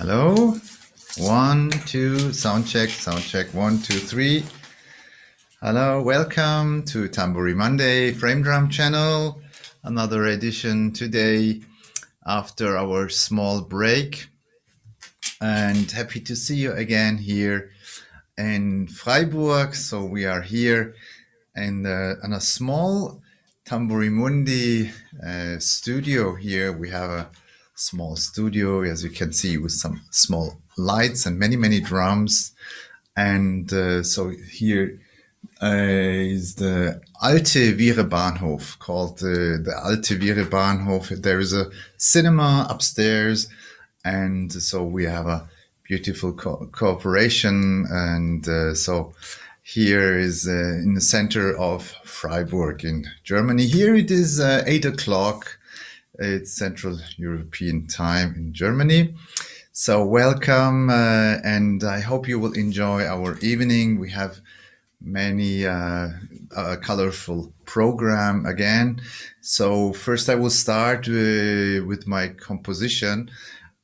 Hello. 1, 2, sound check, 1, 2, 3. Hello, welcome to Tamburi Monday Frame Drum channel. Another edition today after our small break. And happy to see you again here in Freiburg. So we are here in a small Tamburi Mundi studio here. We have a small studio, as you can see, with some small lights and many drums. And so here is the Alte Viere Bahnhof, called the Alte Viere Bahnhof. There is a cinema upstairs, and so we have a beautiful cooperation. And so here is in the center of Freiburg in Germany. Here it is 8 o'clock. It's Central European time in Germany. So welcome, and I hope you will enjoy our evening. We have many colorful program again. So first I will start with my composition.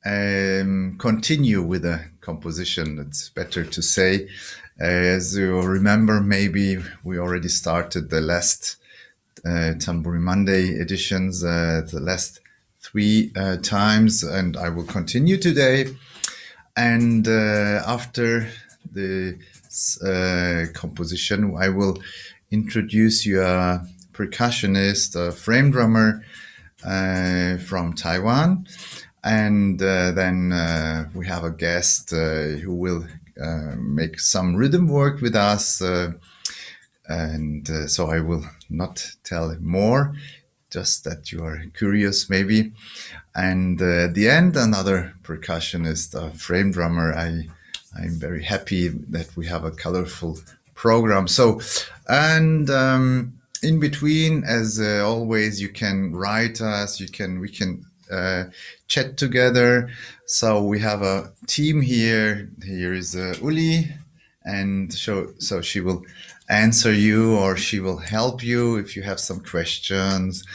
Continue with a composition, it's better to say. As you remember, maybe we already started the last Tamburi Monday editions the last 3 times, and I will continue today. And after the composition, I will introduce you a percussionist, a frame drummer from Taiwan. And then we have a guest who will make some rhythm work with us. And so I will not tell more, just that you are curious maybe. And at the end, another percussionist, a frame drummer. I'm very happy that we have a colorful program. So, and in between, as always, you can write us, we can chat together. So we have a team here. Here is Uli, and so she will answer you, or she will help you if you have some questions.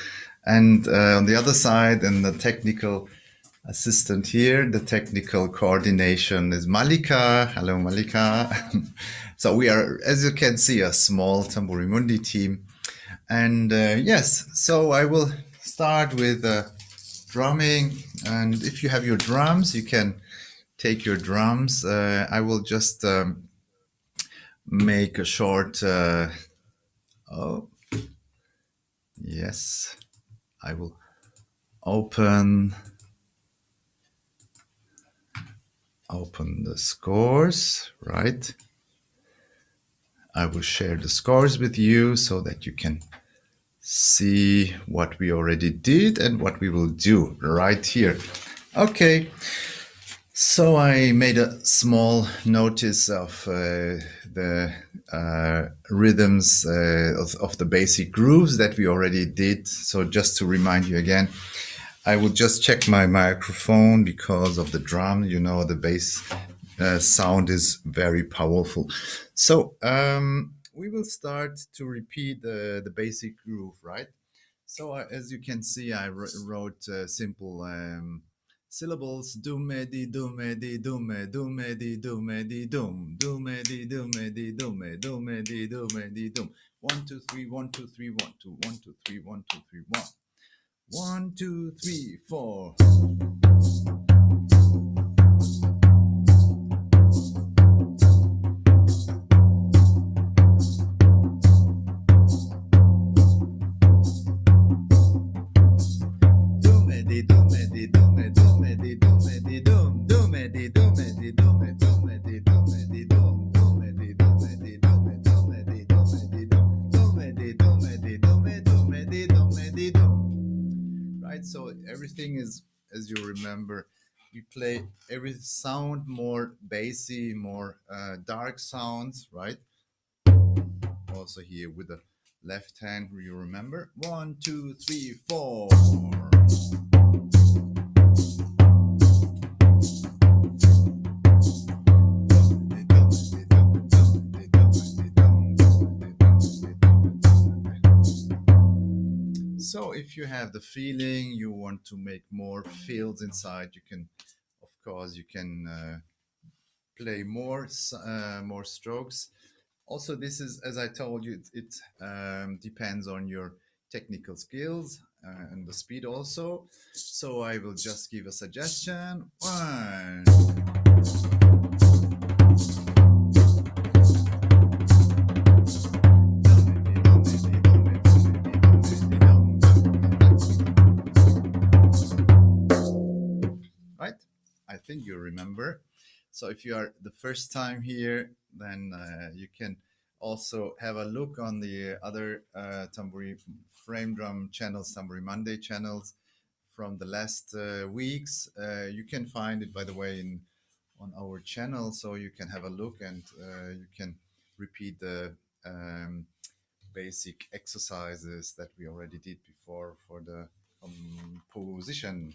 And on the other side, and the technical assistant here, the technical coordination is Malika. Hello, Malika. So we are, as you can see, a small Tamburi Mundi team. And yes, so I will start with drumming. And if you have your drums, you can take your drums. I will just make a short, oh, yes, I will open the scores, right? I will share the scores with you so that you can see what we already did and what we will do right here. Okay. So I made a small notice of the rhythms of the basic grooves that we already did. So just to remind you again, I will just check my microphone because of the drum. You know, the bass sound is very powerful. So we will start to repeat the basic groove, right? So as you can see, I wrote simple syllables: do me di do me di do me do me di do me di dum do me di do me di do me do me di do me di dum. 1 2 3 1 2 3 1 2 1 2 3 1 2 3 1 1 2 3 4. So everything is, as you remember, we play every sound more bassy, more dark sounds, right? Also here with the left hand, you remember? 1 2 3 4. So if you have the feeling you want to make more fields inside, you can, of course, you can play more strokes. Also, this is, as I told you, it depends on your technical skills and the speed also. So I will just give a suggestion. 1. Right? I think you remember. So if you are the first time here, then you can also have a look on the other Tamburi frame drum channels, Tamburi Monday channels from the last weeks. You can find it, by the way, on our channel, so you can have a look and you can repeat the basic exercises that we already did before for the position.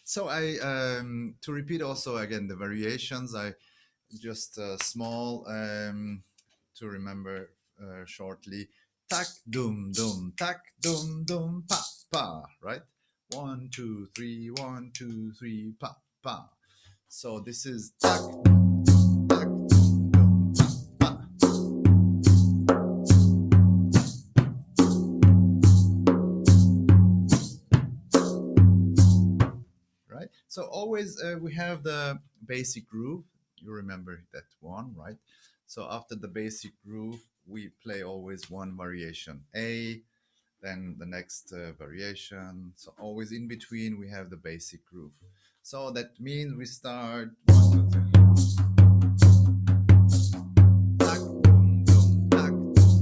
So to repeat also again the variations, I just small to remember shortly. Tak dum dum, tak dum dum, pa pa. Right? 1 2 3, 1 2 3, pa pa. So this is tak dum dum, tak dum dum, pa pa. Right? So always we have the basic groove. You remember that one, right? So after the basic groove, we play always one variation A, then the next variation. So always in between, we have the basic groove. So that means we start 1 2 3. Tak, dum, dum, tak,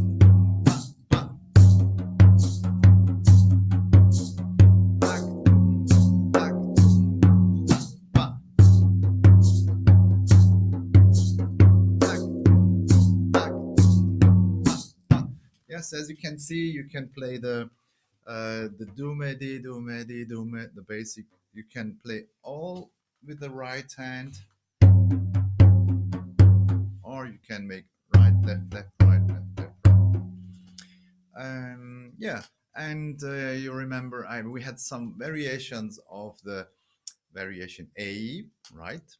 dum, dum, pa, pa. Tak, dum, dum, tak, dum, dum, pa, pa. Yes, as you can see, you can play the do-me, di, do-me, di, do-me, the basic. You can play all with the right hand, or you can make right, left, left, right, left, left, right. Yeah, and you remember we had some variations of the variation A, right?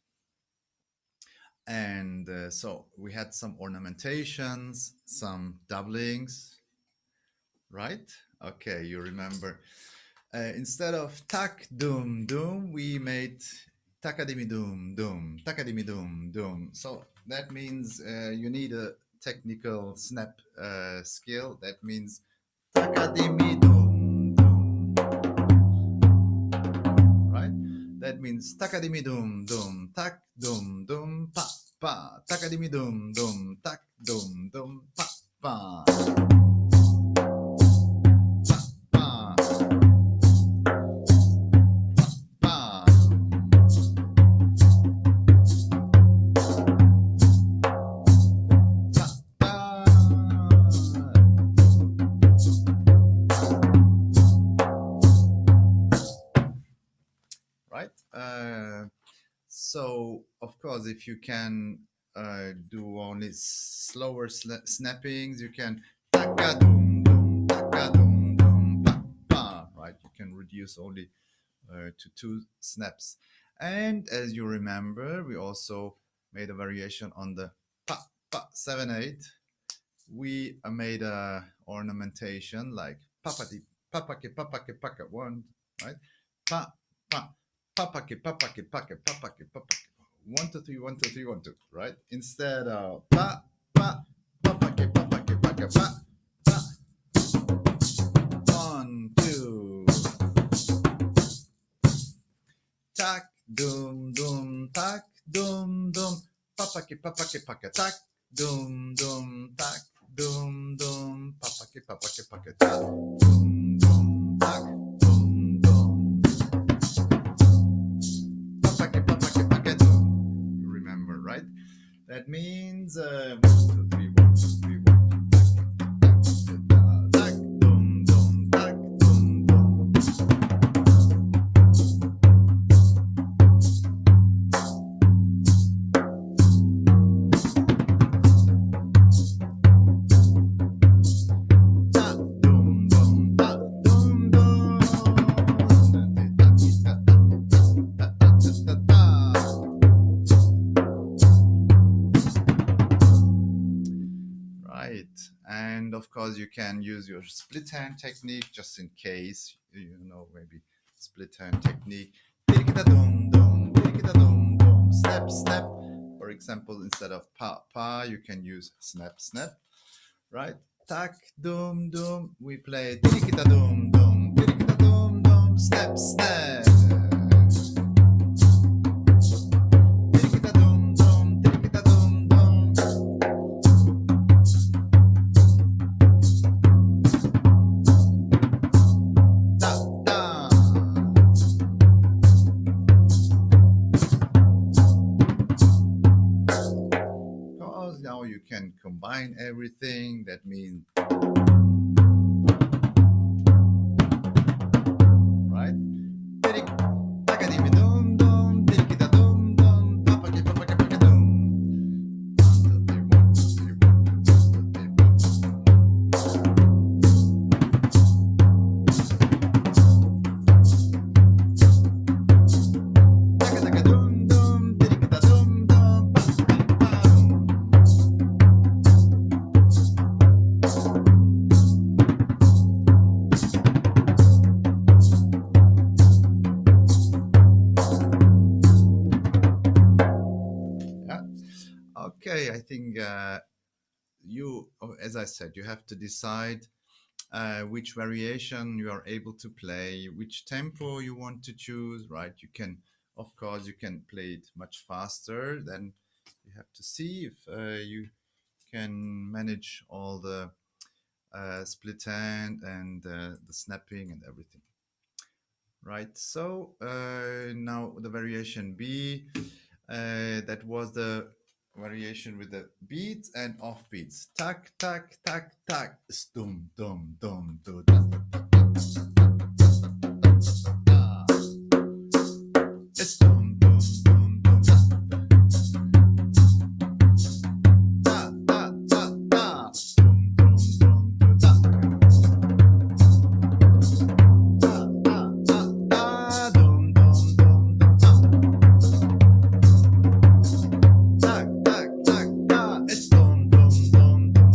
And so we had some ornamentations, some doublings, right? Okay, you remember. Instead of tak dum dum, we made takadimi dum dum, takadimi dum dum. So that means you need a technical snap skill. That means takadimi dum dum, right? That means takadimi dum dum, tak dum dum, pa pa. Takadimi dum dum, tak dum dum, pa pa. So, of course, if you can do only slower snappings, you can taka-dum, dum, taka-dum, dum, pa, pa, right? You can reduce only to 2 snaps. And as you remember, we also made a variation on the pa, pa, 7/8. We made a ornamentation like papati, papake, papake, paka, 1, right? Pa, pa. Papake, papake, pake, papake, papake. 1 2 3, 1 2 3, 1 2, right? Instead of pa, pa, papake, papake, pake, pa, pa. 1 2. Tak, dum, dum, tak, dum, dum. Papake, papake, pake, tak, dum, dum, tak, dum, dum. Papake, papake, pake, tak, dum, dum, tak. That means 1 2 3, 1 2 3, 1 2 tak dum dum, tak dum dum. Tak dum dum, tak dum dum. right. And of course, you can use your split hand technique just in case, you know, maybe split hand technique. Dum, dum, dum, dum, snap, snap. For example, instead of pa, pa, you can use snap, snap, right? Tak, dum, dum. We play dum, dum, snap, snap. Now you can combine everything. That means, right? Okay, I think you, as I said, you have to decide which variation you are able to play, which tempo you want to choose, right? You can, of course, you can play it much faster. Then you have to see if you can manage all the split hand and the snapping and everything. Right, so now the variation B, that was the variation with the beats and off beats. Tak, tak, tak, tak, stum, dum, dum, do, da, da, da, da, da, stum, dum, dum, dum, da, da, da, da, stum, dum, dum, do, da.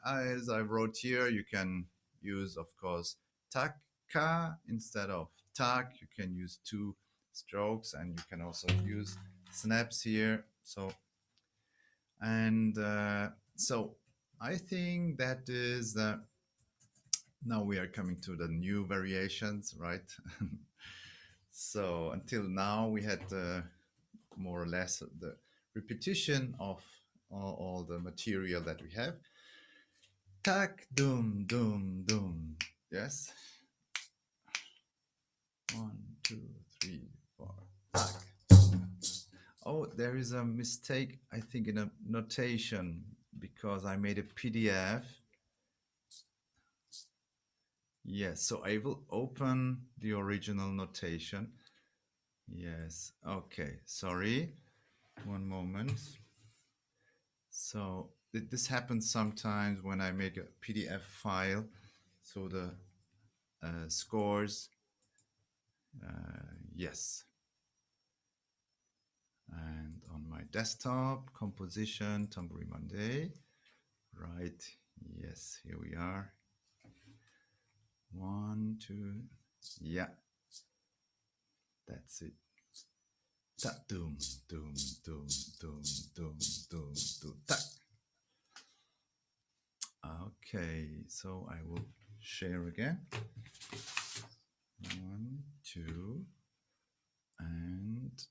As I wrote here, you can use, of course, taka instead of tak. You can use 2 strokes, and you can also use snaps here. So, and so I think that is now we are coming to the new variations, right? So until now we had more or less the repetition of all the material that we have. Tak, dum, dum, dum. Yes. 1, 2, 3, 4. Tak. Oh, there is a mistake, I think, in a notation because I made a PDF. Yes, so I will open the original notation. Yes, okay, sorry. One moment. So this happens sometimes when I make a PDF file. So the scores, yes. And on my desktop, composition, Tamburi Monday. Right, yes, here we are. 1, 2, yeah. That's it. Ta, doom, doom, doom, doom, doom, doom, doom, ta. Okay, so I will share again. 1, 2, and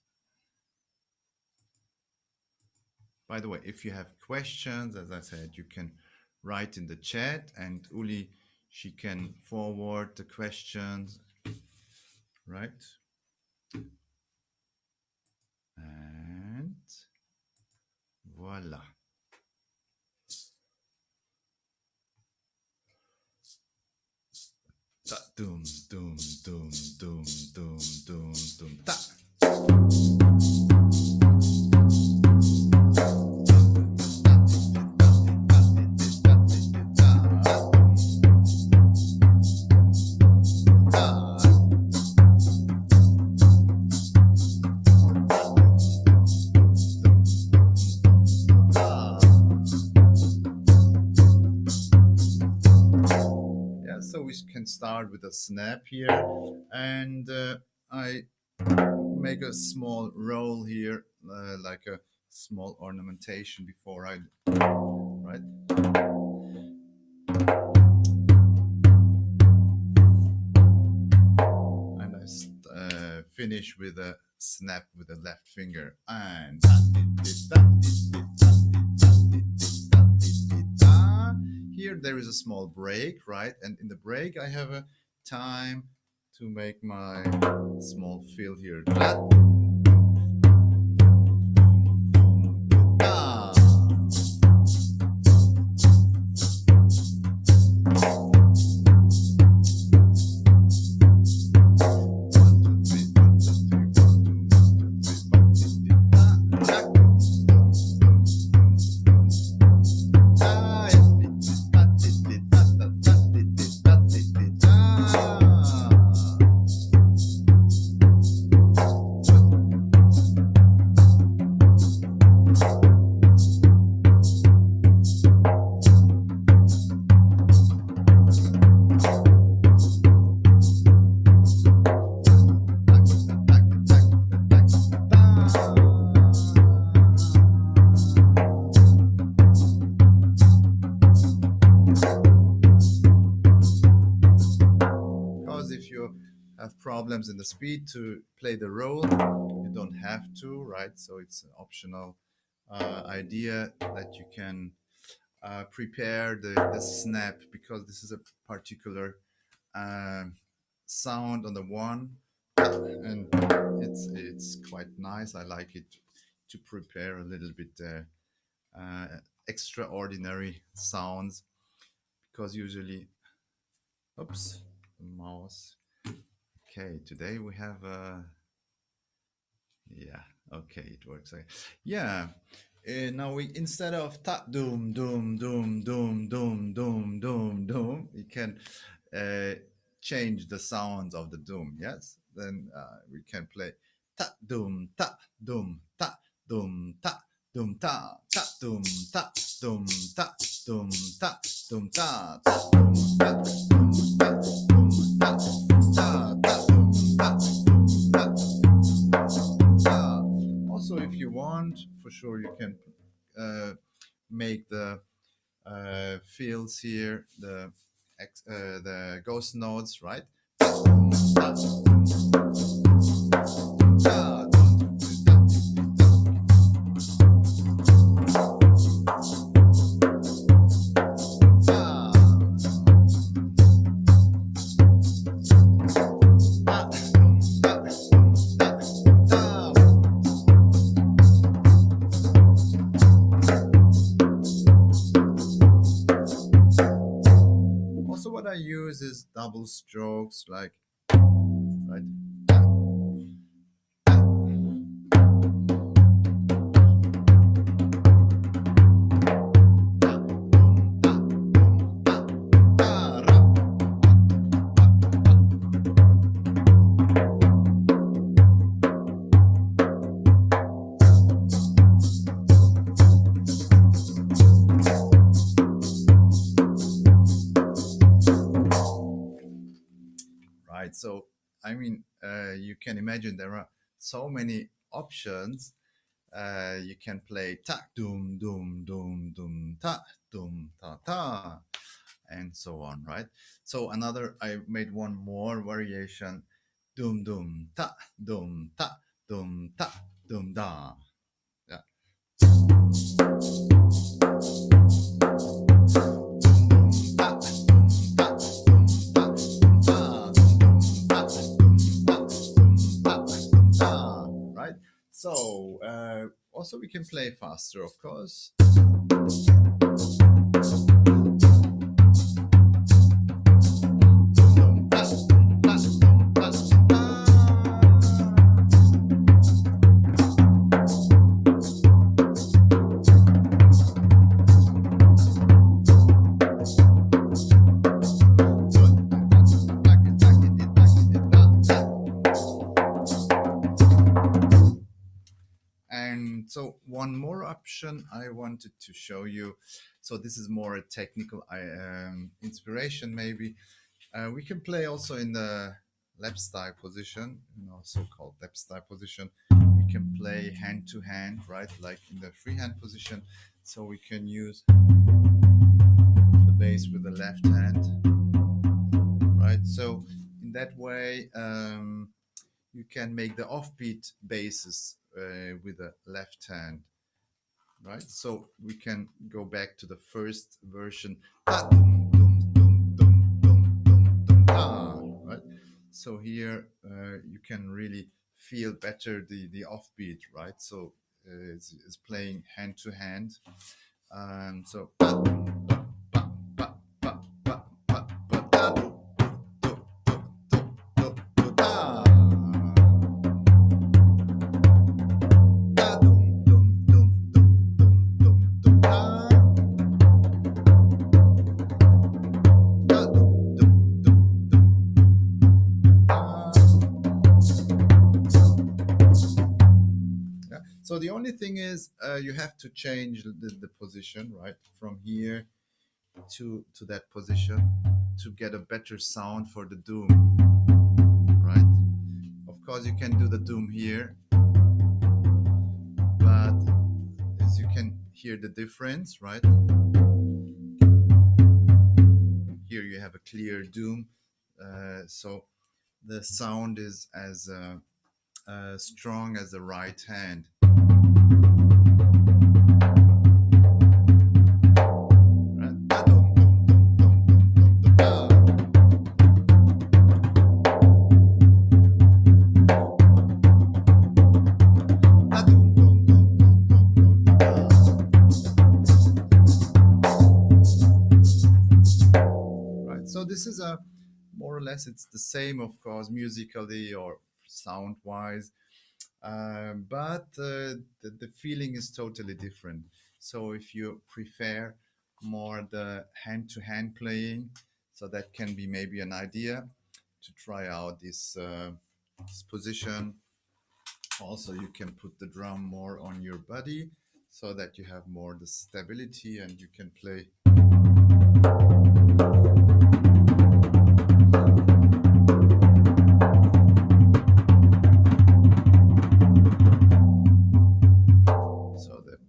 by the way, if you have questions, as I said, you can write in the chat, and Uli, she can forward the questions, right? And voila. Ta, doom, doom, doom, doom, doom, doom, doom, ta. snap here, and I make a small roll here, like a small ornamentation before I, right? And I finish with a snap with the left finger, and here there is a small break, right? And in the break I have a time to make my small fill here. Problems in the speed to play the roll, you don't have to, right? So it's an optional idea that you can prepare the snap, because this is a particular sound on the one, and it's quite nice. I like it to prepare a little bit extraordinary sounds, because usually, oops, the mouse. Okay, today we have yeah, okay, it works. Yeah, now we, instead of ta doom doom doom doom doom doom doom doom, we can change the sounds of the doom. Yes, then we can play ta doom ta doom ta doom ta doom ta ta doom ta doom ta doom ta doom ta doom ta doom ta doom ta. Also, if you want, for sure, you can make the fills here, the ghost notes, right? What I use is double strokes, like, right? So, I mean, you can imagine there are so many options. You can play ta doom doom doom doom ta doom ta ta, and so on, right? So I made one more variation, doom doom ta doom ta doom ta doom da. Yeah. So also we can play faster, of course. So one more option I wanted to show you. So this is more a technical inspiration maybe. We can play also in the lap style position, so-called lap style position. We can play hand to hand, right, like in the free hand position. So we can use the bass with the left hand, right? So in that way, you can make the offbeat basses with the left hand, right? So we can go back to the first version. Right? So here you can really feel better the offbeat, right? So it's playing hand to hand. So so the only thing is you have to change the position, right, from here to that position to get a better sound for the doom, right? Of course, you can do the doom here, but as you can hear the difference, right? Here you have a clear doom, so the sound is as strong as the right hand. So this is a more or less, it's the same, of course, musically or sound wise, but the feeling is totally different. So if you prefer more the hand-to-hand playing, so that can be maybe an idea to try out this position. Also, you can put the drum more on your body so that you have more the stability and you can play.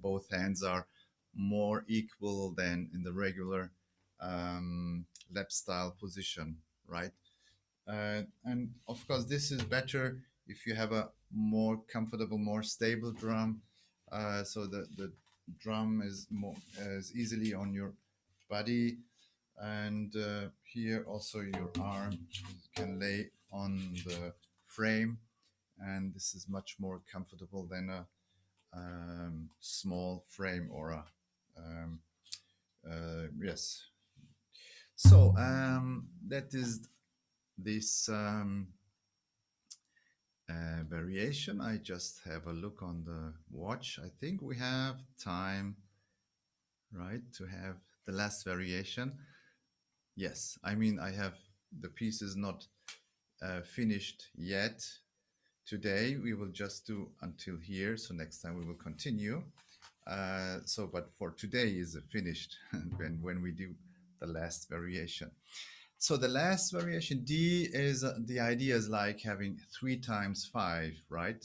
Both hands are more equal than in the regular lap style position, right? And of course, this is better if you have a more comfortable, more stable drum. So the drum is more is easily on your body, and here also your arm you can lay on the frame, and this is much more comfortable than a small frame or a yes. So that is this variation. I just have a look on the watch. I think we have time, right, to have the last variation. Yes, I mean I have the pieces not finished yet. Today we will just do until here, so next time we will continue. But for today is finished when we do the last variation. So the last variation D is the idea is like having 3 times 5, right?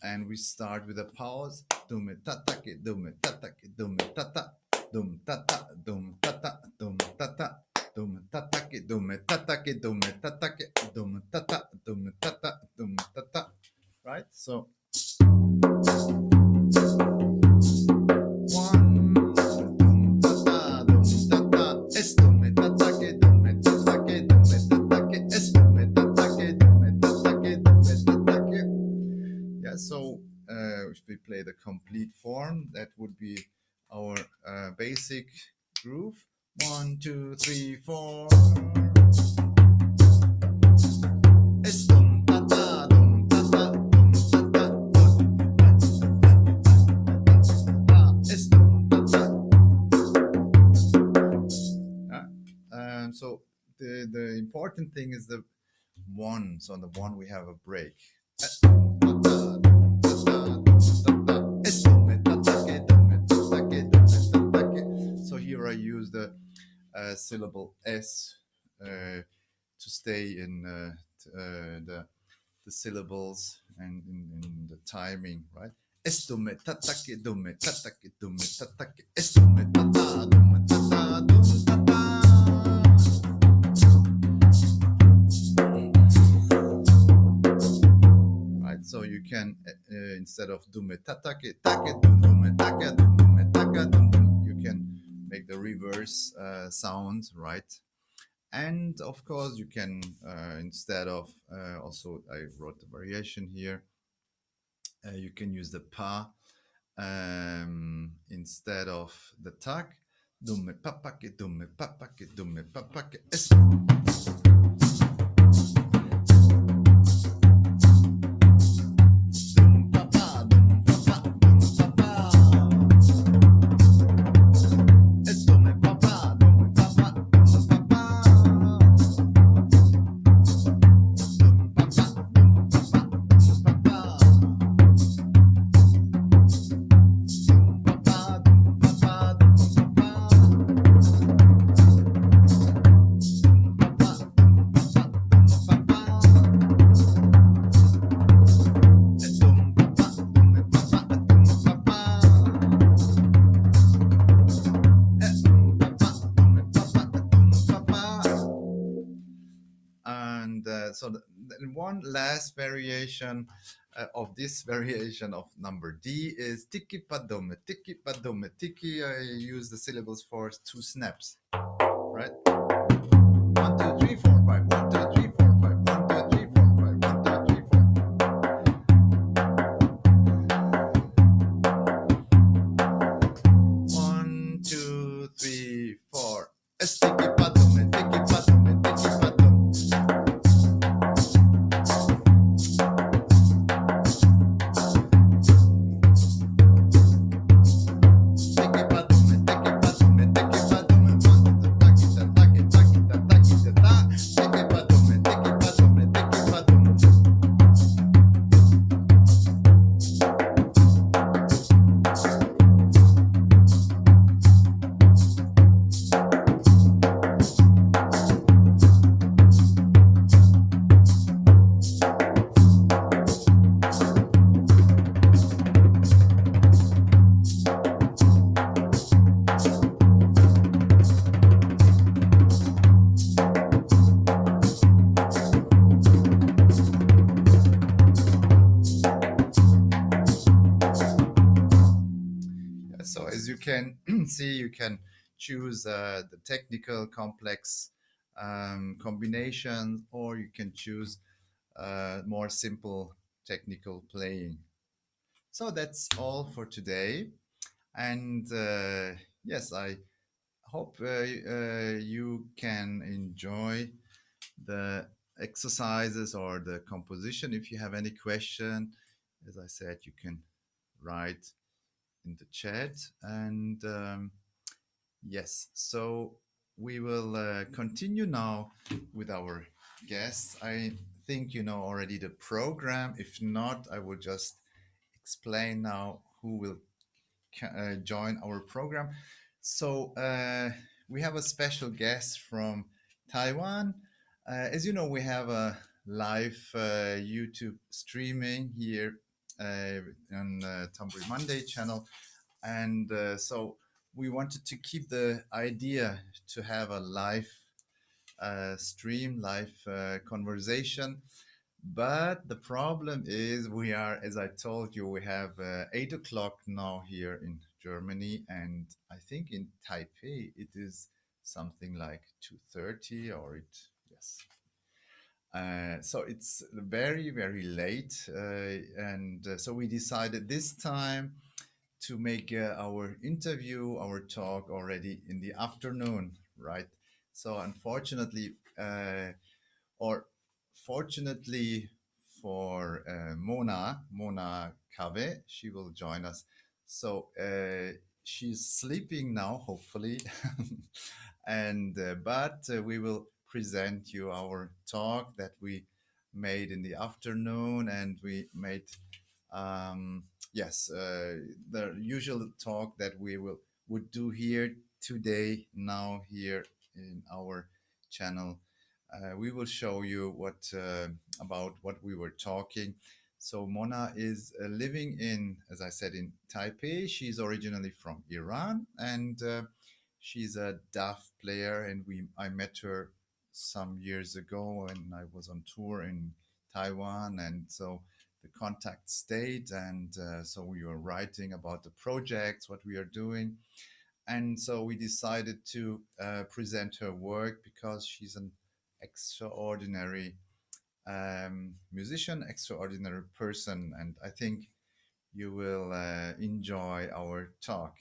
And we start with a pause. Dum ta ta ke dum ta ta ke dum ta ta dum ta ta dum ta ta dum ta ta dum ta ta ke dum ta ta ke dum ta ta ke dum ta ta dum ta ta dum ta ta, right? So so if we play the complete form, that would be our basic groove. 1, 2, 3, 4. So the important thing is the 1. So on the 1 we have a break. So here I use the syllable S to stay in the syllables and in the timing, right? Estume tatake dume tatake dume tatake estume tata dume tata dum tata. Right, so you can instead of dume tatake take dume take dume take dum, you can make the reverse sound, right? And of course, you can instead of also I wrote the variation here. You can use the pa instead of the tak. Dumme papake, dumme papake, dumme papake. Dum papa, dum papa, dum papa. Es dumme papa, dumme papa, dum papa. Dum papa, dum papa, dum papa. And so one last variation of this variation of number D is tiki padome, tiki padome, tiki. I use the syllables for 2 snaps, right? 1, 2, 3, 4, 5. 1, 2, 3, 4, 5. 1, 2, 3, 4, 5. 1, 2, 3, 4. 1, 2, 3, 4. Tiki padome, tiki padome, tiki padome. So as you can see, you can choose the technical complex combinations, or you can choose more simple technical playing. So that's all for today. And yes, I hope you can enjoy the exercises or the composition. If you have any question, as I said, you can write in the chat. And yes, so we will continue now with our guests. I think you know already the program. If not, I will just explain now who will join our program. So we have a special guest from Taiwan. As you know, we have a live YouTube streaming here on Tamburi Monday channel. And so we wanted to keep the idea to have a live stream, live conversation. But the problem is we are, as I told you, we have 8 o'clock now here in Germany. And I think in Taipei, it is something like 2:30 or yes. So it's very, very late. And so we decided this time to make our interview, our talk already in the afternoon, right? So unfortunately, or fortunately for Mona Kaveh, she will join us. So she's sleeping now, hopefully, and but we will present you our talk that we made in the afternoon, and we made yes the usual talk that we would do here today now here in our channel we will show you what about what we were talking. So Mona is living in, as I said, in Taipei. She's originally from Iran, and she's a DAF player. And I met her some years ago, and I was on tour in Taiwan, and so the contact stayed. And so we were writing about the projects, what we are doing. And so we decided to present her work because she's an extraordinary musician, extraordinary person, and I think you will enjoy our talk.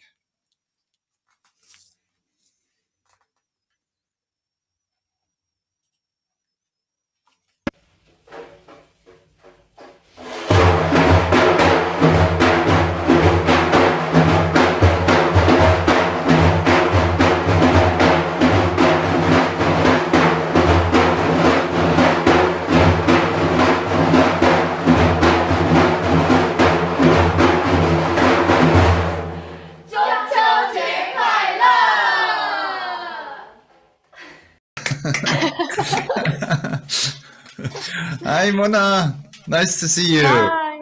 Hi, Mona. Nice to see you. Hi.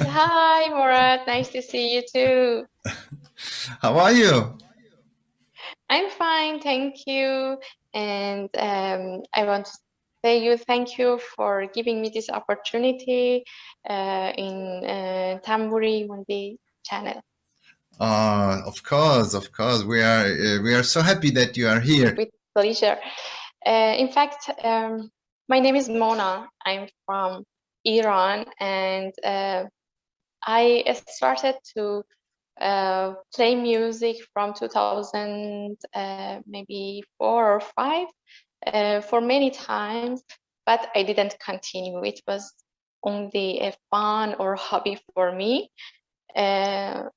Hi, Murat. Nice to see you too. How are you? I'm fine, thank you. And I want to say you thank you for giving me this opportunity in Tamburi Mundi channel. Of course, of course. We are so happy that you are here. With pleasure. In fact, my name is Mona. I'm from Iran, and I started to play music from 2000, maybe 4 or 5, for many times, but I didn't continue. It was only a fun or hobby for me. And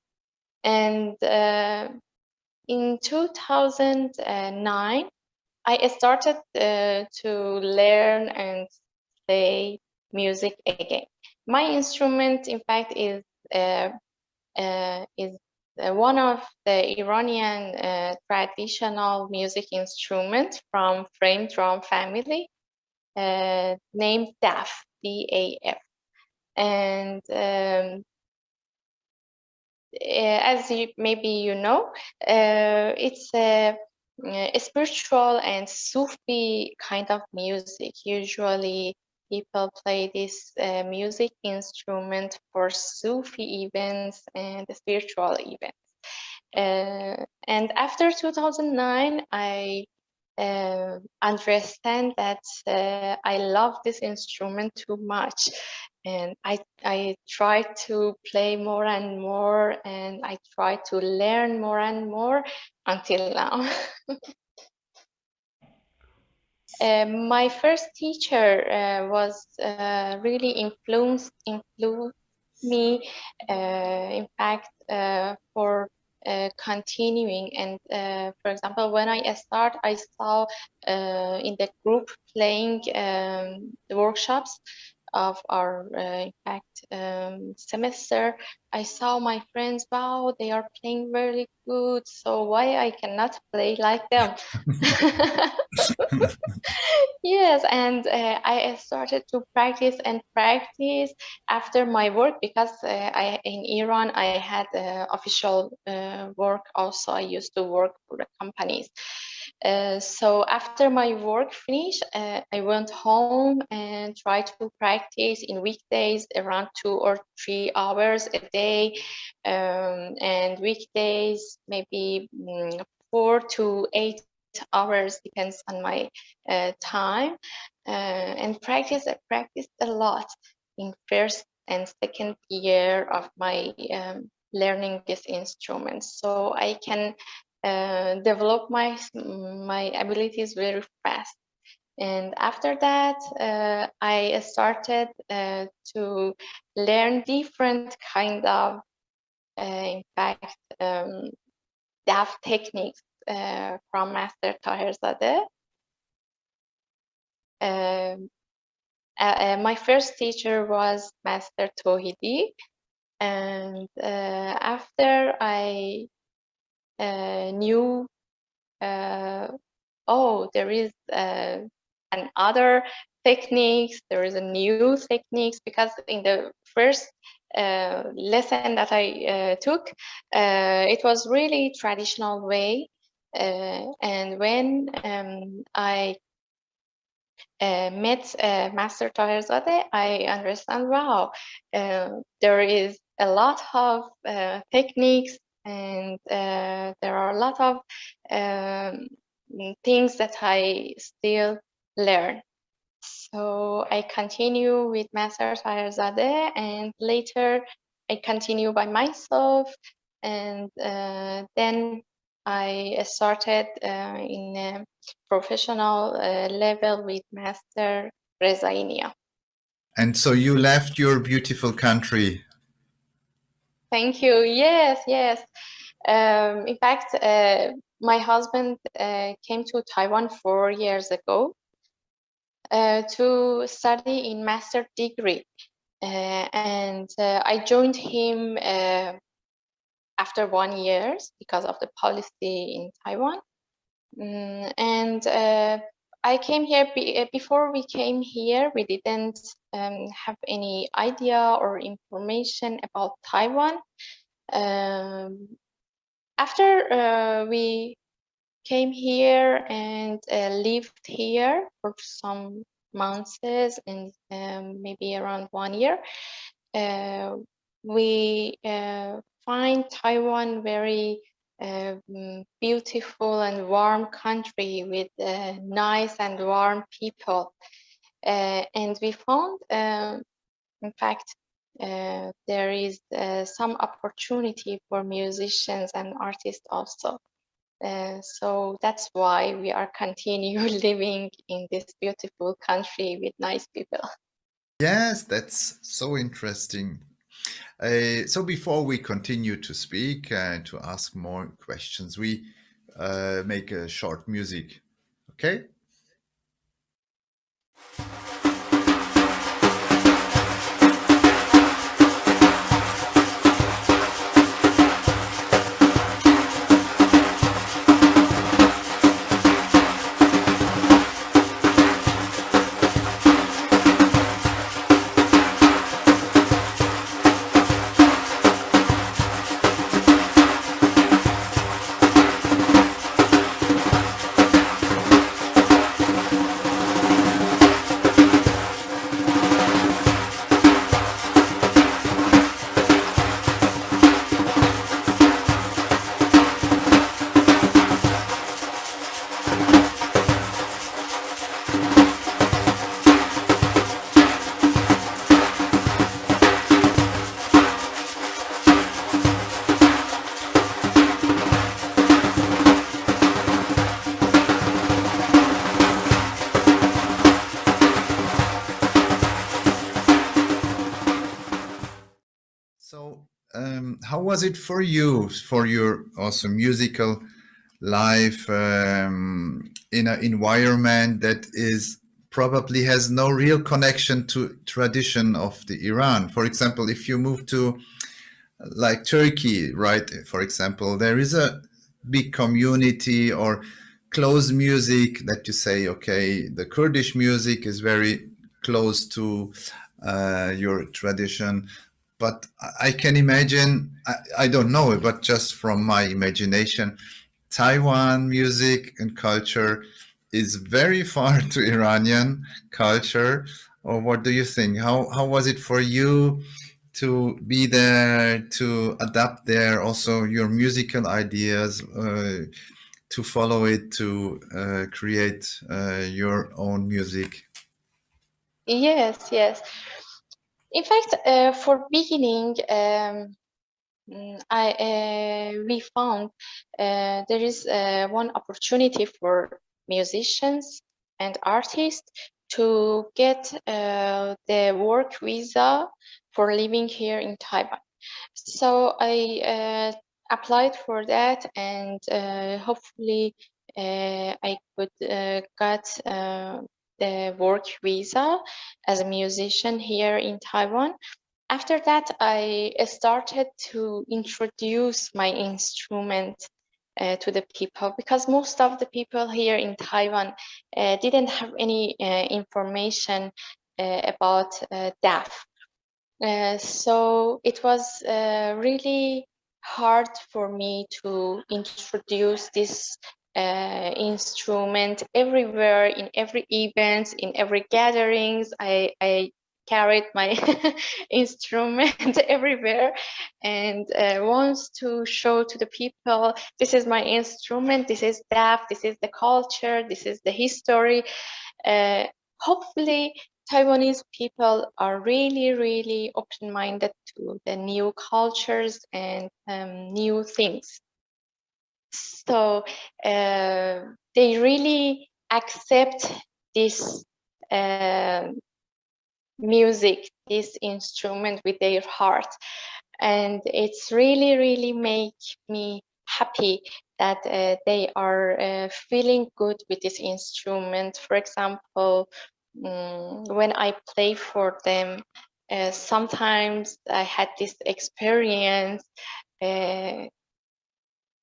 in 2009, I started to learn and play music again. My instrument, in fact, is one of the Iranian traditional music instruments from frame drum family named DAF, D-A-F. And as maybe you know, it's a spiritual and Sufi kind of music. Usually people play this music instrument for Sufi events and spiritual events. And after 2009, I understand that I love this instrument too much, and I try to play more and more, and I try to learn more and more until now. My first teacher was really influenced me, in fact, for continuing. And for example, when I saw in the group playing the workshops of our, in fact, semester, I saw my friends, wow, they are playing very good, so why I cannot play like them? Yes, and I started to practice and practice after my work, because in Iran I had official work also. I used to work for the companies. So after my work finished, I went home and tried to practice in weekdays around 2 or 3 hours a day, and weekdays maybe 4 to 8 hours, depends on my time, and I practiced a lot in first and second year of my learning this instrument, so I can develop my abilities very fast. And after that, I started to learn different kind of, in fact, DAF techniques from Master Taherzadeh. My first teacher was Master Tohidi, and after I knew, oh, there is and other techniques. There is a new techniques, because in the first lesson that I took, it was really traditional way, and when I met Master Taherzadeh, I understand, wow, there is a lot of techniques, and there are a lot of things that I still learn. So I continue with Master Taherzadeh, and later I continue by myself, and then I started in a professional level with Master Rezainia. And so you left your beautiful country. Thank you. Yes, yes. In fact, my husband came to Taiwan 4 years ago to study in master degree. And I joined him after 1 year because of the policy in Taiwan. And I came here, before we came here, we didn't have any idea or information about Taiwan. After we came here and lived here for some months, and maybe around 1 year, we find Taiwan very beautiful and warm country with nice and warm people, and we found, in fact, there is some opportunity for musicians and artists also. So that's why we are continue living in this beautiful country with nice people. Yes, that's so interesting. So before we continue to speak and to ask more questions, we make a short music, okay? So, how was it for you, for your also musical life, in an environment that is probably has no real connection to tradition of the Iran? For example, if you move to like Turkey, right? For example, there is a big community or close music that you say, okay, the Kurdish music is very close to your tradition. But I can imagine, I don't know, but just from my imagination, Taiwan music and culture is very far to Iranian culture. Or what do you think? How was it for you to be there, to adapt there, also your musical ideas, to follow it, to create your own music? Yes, yes. In fact, for beginning, we found there is one opportunity for musicians and artists to get the work visa for living here in Taiwan. So I applied for that, and hopefully I could get the work visa as a musician here in Taiwan. After that, I started to introduce my instrument to the people, because most of the people here in Taiwan didn't have any information about DAF. So it was really hard for me to introduce this instrument everywhere, in every event, in every gatherings. I carried my instrument everywhere, and wants to show to the people, this is my instrument, this is DAF, this is the culture, this is the history. Hopefully Taiwanese people are really open-minded to the new cultures and new things. So they really accept this music, this instrument with their heart. And it's really make me happy that they are feeling good with this instrument. For example, when I play for them, sometimes I had this experience.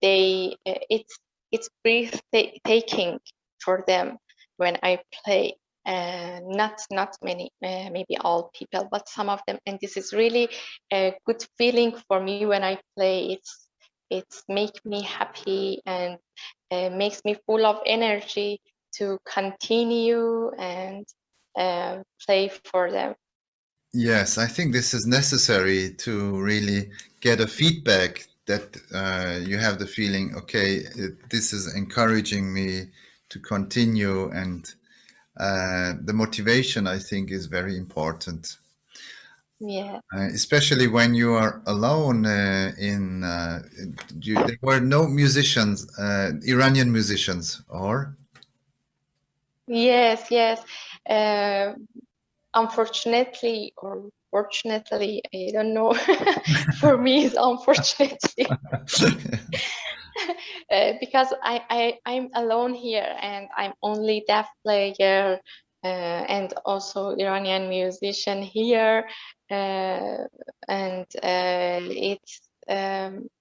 It's breathtaking for them when I play. Not many, maybe all people, but some of them, and this is really a good feeling for me when I play. It's make me happy and makes me full of energy to continue and play for them. Yes, I think this is necessary to really get a feedback that you have the feeling, okay, this is encouraging me to continue, and the motivation, I think, is very important. Yeah. Especially when you are alone there were no musicians, Iranian musicians, or? Yes. Unfortunately or fortunately, I don't know. For me, it's unfortunately. Because I'm alone here, and I'm only deaf player and also Iranian musician here, and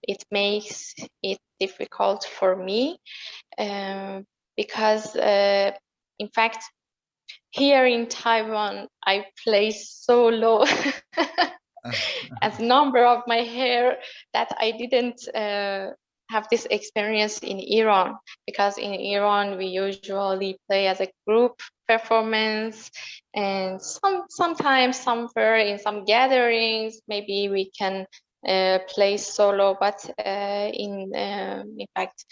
it makes it difficult for me, because in fact here in Taiwan I play so low as number of my hair that I didn't have this experience in Iran, because in Iran we usually play as a group performance, and sometimes somewhere in some gatherings maybe we can play solo, but in fact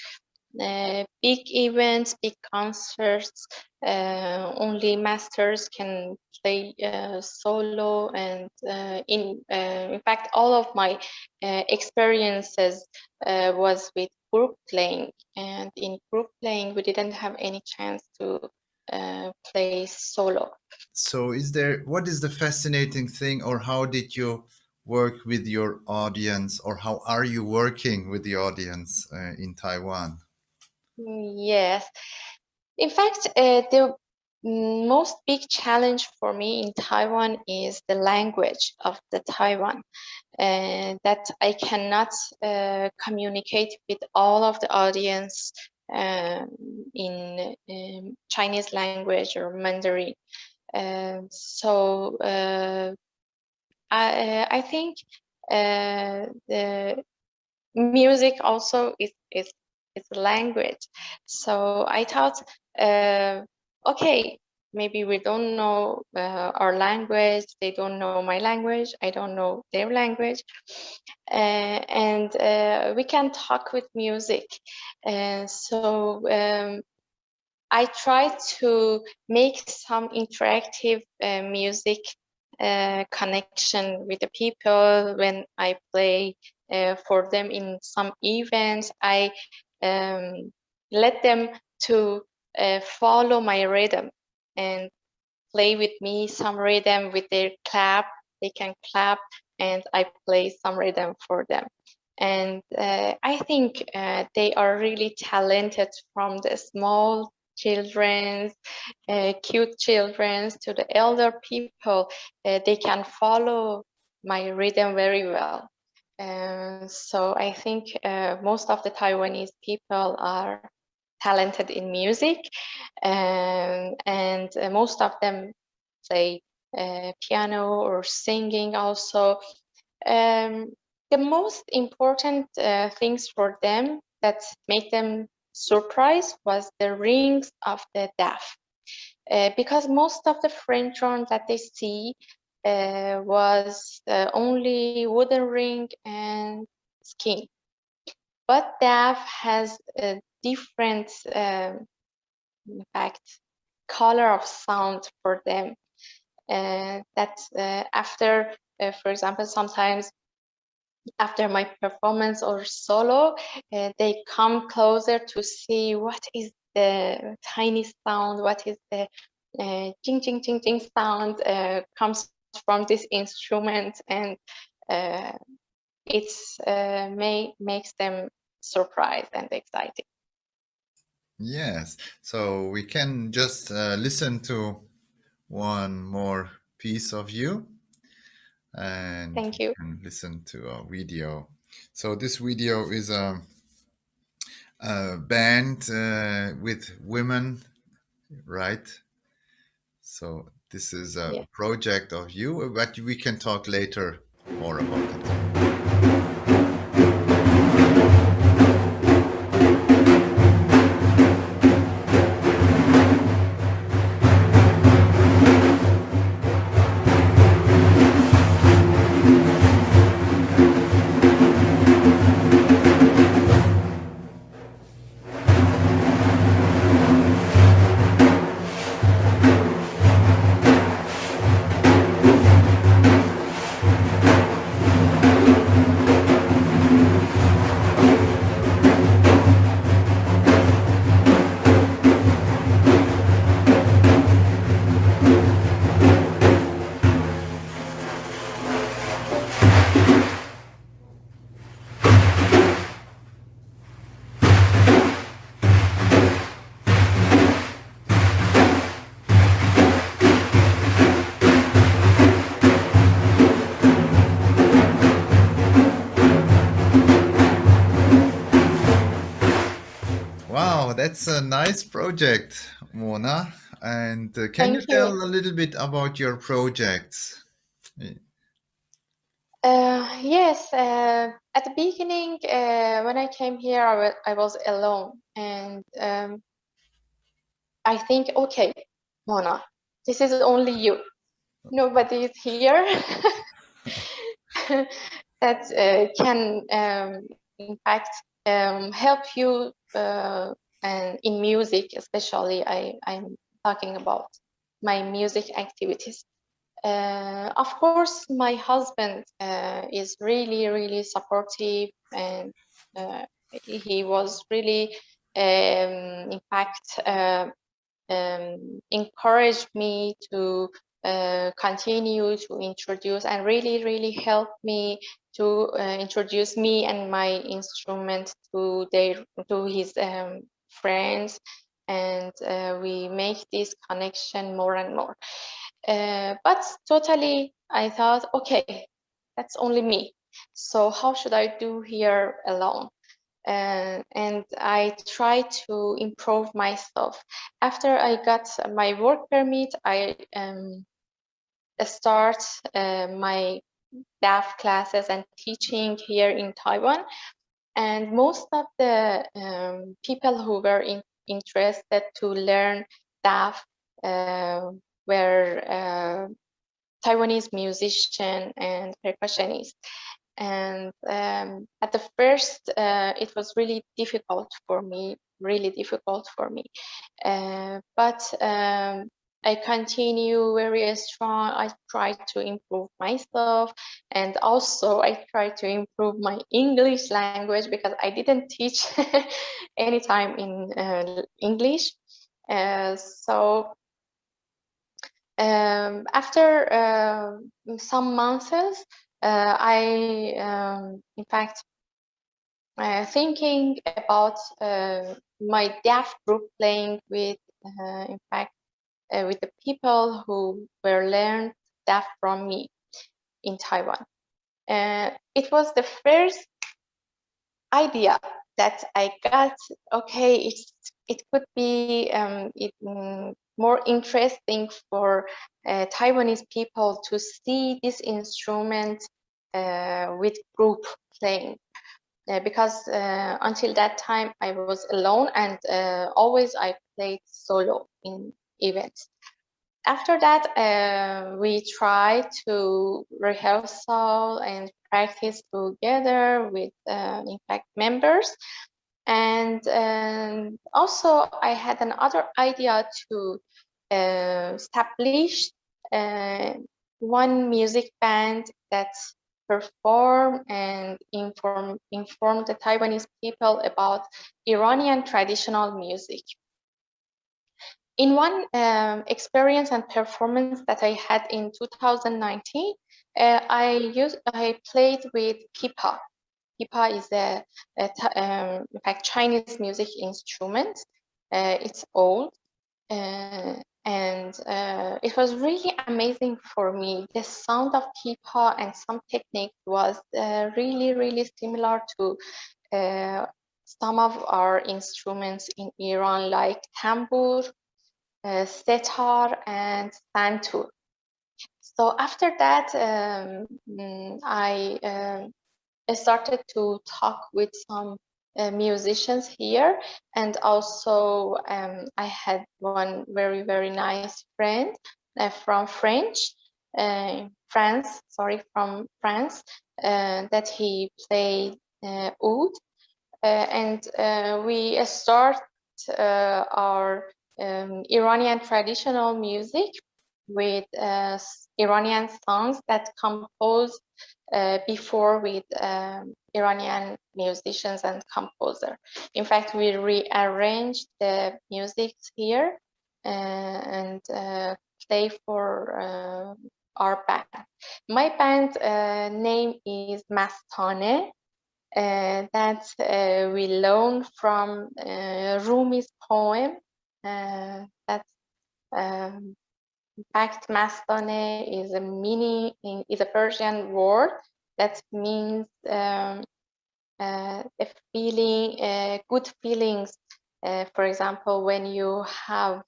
big events, big concerts, only masters can play solo. And in fact, all of my experiences was with group playing, and in group playing we didn't have any chance to play solo. So what is the fascinating thing, or how did you work with your audience, or how are you working with the audience in Taiwan? Yes. In fact, the most big challenge for me in Taiwan is the language of the Taiwan, that I cannot communicate with all of the audience in Chinese language or Mandarin. So I think the music also is a language. So I thought, okay, maybe we don't know our language, they don't know my language, I don't know their language, and we can talk with music. So I try to make some interactive music connection with the people when I play for them in some events. I let them to follow my rhythm and play with me some rhythm with their clap. They can clap, and I play some rhythm for them. And I think they are really talented, from the small children, cute children, to the elder people. They can follow my rhythm very well. So I think most of the Taiwanese people are talented in music, and most of them play piano or singing also. The most important things for them that made them surprised was the rings of the daf. Because most of the French horn that they see was only wooden ring and skin. But daf has a different, in fact, color of sound for them. That after, for example, sometimes after my performance or solo, they come closer to see what is the tiny sound, what is the jing jing jing jing sound comes from this instrument, and it's makes them surprised and excited. Yes. So we can just listen to one more piece of you, and Thank we you. can listen to a video. So this video is a band with women, right? So this is a Yeah. project of you, but we can talk later more about it. Wow, that's a nice project, Mona. And can you Thank tell you. a little bit about your projects? Yes, at the beginning, when I came here, I was alone, and I think, okay, Mona, this is only you. Nobody is here that can, in fact, help you and in music, especially. I'm talking about my music activities. Of course, my husband is really, really supportive, and he was really, in fact, encouraged me to continue to introduce, and really, really helped me to introduce me and my instrument to his friends, and we make this connection more and more. But totally, I thought, okay, that's only me. So how should I do here alone? And I try to improve myself. After I got my work permit, I start my DAF classes and teaching here in Taiwan. And most of the people who were interested to learn DAF were Taiwanese musician and percussionist. And at the first, it was really difficult for me, but I continue very strong. I try to improve myself, and also I try to improve my English language, because I didn't teach any time in English. So after some months, in fact, thinking about my deaf group playing with, in fact, with the people who were learned deaf from me in Taiwan. It was the first idea that I got. Okay, it could be more interesting for Taiwanese people to see this instrument with group playing. Because until that time I was alone, and always I played solo in events. After that, we tried to rehearsal and practice together with, in fact, members. And also I had another idea to establish one music band that perform and inform the Taiwanese people about Iranian traditional music. In one experience and performance that I had in 2019, I played with pipa. Pipa is in fact, Chinese music instrument. It's old, and it was really amazing for me. The sound of pipa and some technique was really similar to some of our instruments in Iran, like tambur, setar, and santur. So after that, I started to talk with some musicians here, and also I had one very nice friend from France, that he played oud, and we start our Iranian traditional music with Iranian songs that composed before with Iranian musicians and composer. In fact, we rearranged the music here and play for our band. My band name is Mastane. That we learned from Rumi's poem. That's in fact, Mastane is a Persian word that means a feeling, good feelings. For example, when you have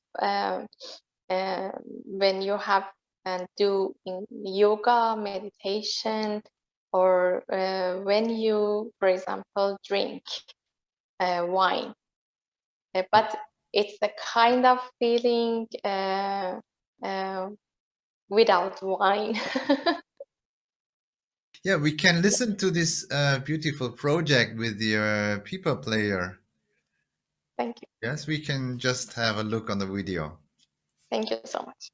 and do in yoga, meditation, or when you, for example, drink wine. But it's a kind of feeling without wine. Yeah, we can listen to this beautiful project with your pipa player. Thank you. Yes, we can just have a look on the video. Thank you so much.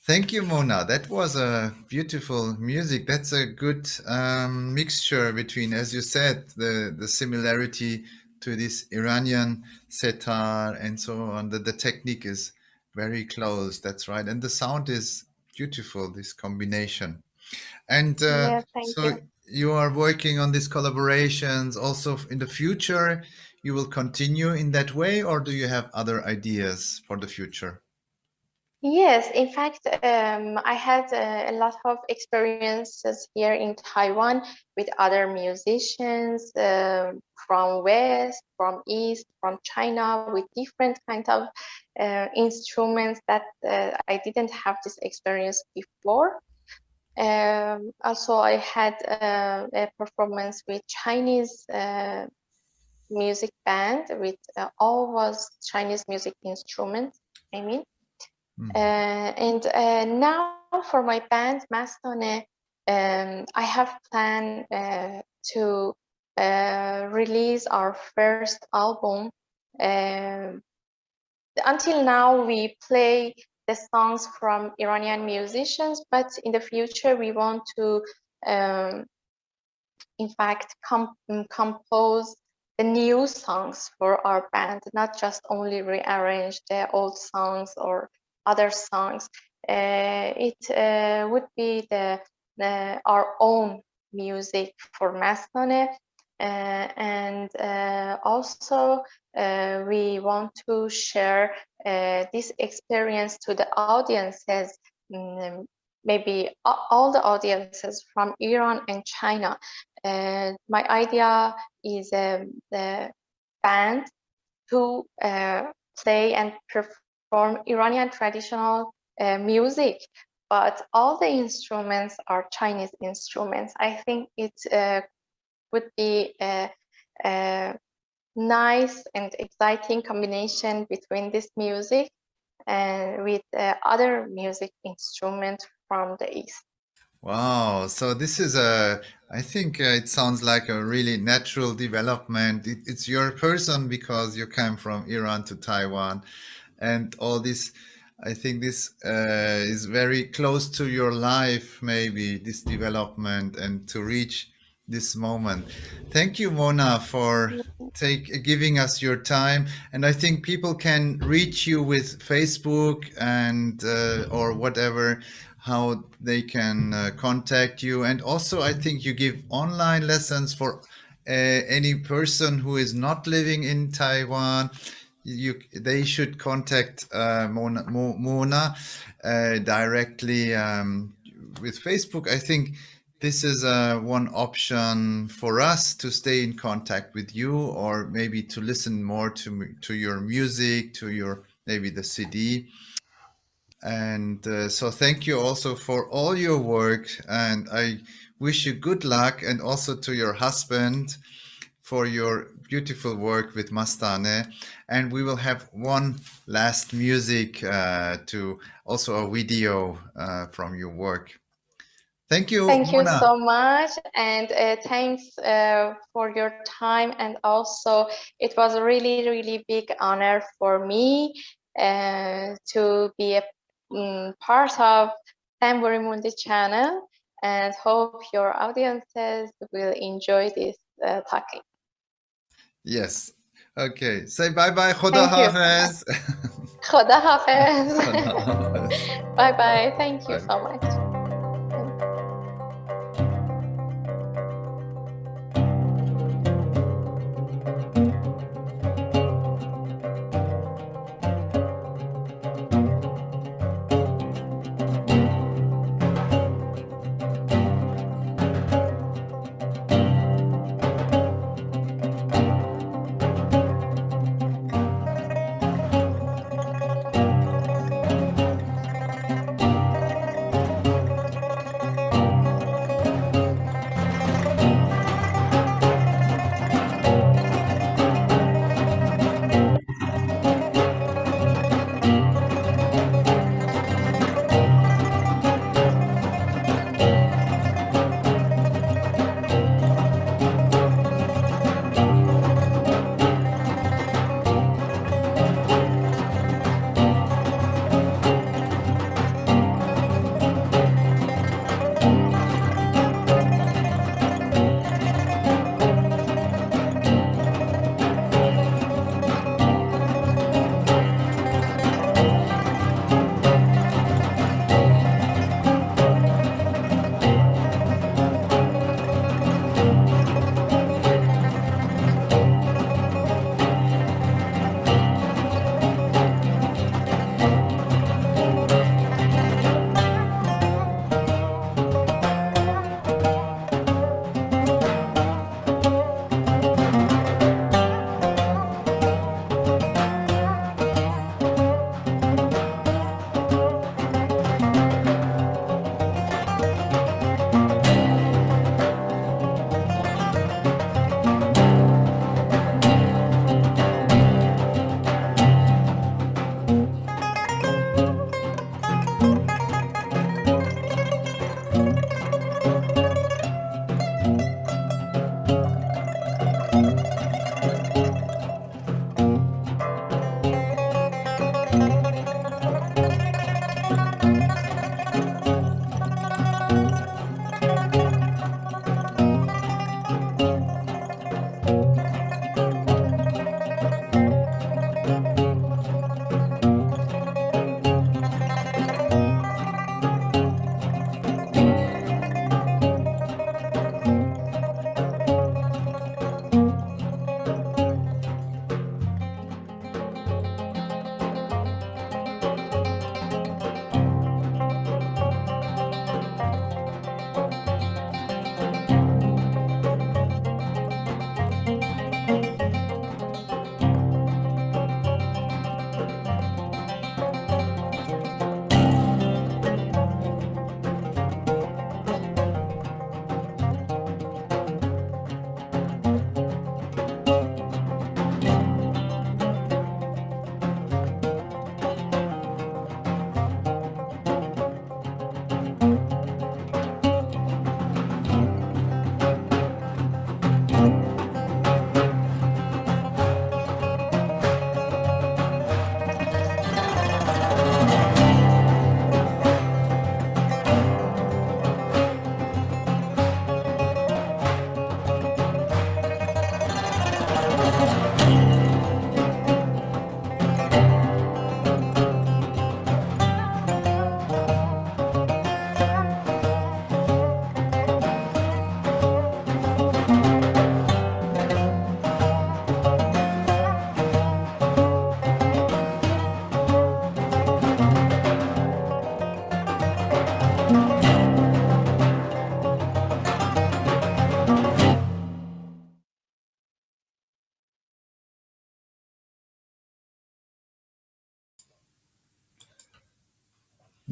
Thank you, Mona. That was a beautiful music. That's a good mixture between, as you said, the similarity to this Iranian setar and so on. The technique is very close. That's right. And the sound is beautiful, this combination. And Yeah, thank so you. you are working on these collaborations also in the future. You will continue in that way, or do you have other ideas for the future? Yes, in fact, I had a lot of experiences here in Taiwan with other musicians from West, from East, from China, with different kind of instruments that I didn't have this experience before. Also, I had a performance with Chinese music band with all was Chinese music instruments. I mean. And now for my band Mastane, I have planned to release our first album. Until now, we play the songs from Iranian musicians, but in the future, we want to, in fact, compose the new songs for our band, not just only rearrange the old songs or other songs. It would be our own music for Mastane. And also we want to share this experience to the audiences, maybe all the audiences from Iran and China. My idea is the band to play and perform Iranian traditional music, but all the instruments are Chinese instruments. I think it would be a nice and exciting combination between this music and with other music instruments from the East. Wow. So this is I think it sounds like a really natural development. It's your person because you came from Iran to Taiwan and all this. I think this is very close to your life, maybe this development and to reach this moment. Thank you, Mona, for giving us your time. And I think people can reach you with Facebook and or whatever, how they can contact you. And also, I think you give online lessons for any person who is not living in Taiwan. They should contact Mona directly with Facebook. I think this is one option for us to stay in contact with you, or maybe to listen more to your music, to your maybe the CD. And so thank you also for all your work, and I wish you good luck, and also to your husband for your beautiful work with Mastane. And we will have one last music to also a video from your work. Thank you, Thank you Mona. so much, and thanks for your time. And also, it was a really, really big honor for me to be a part of Tamburi Mundi channel, and hope your audiences will enjoy this talking. Yes. Okay. Say bye-bye. Khoda Thank you so much. Hafiz. Khoda Hafiz. Khoda Hafiz. Bye bye. Thank you Bye. so much.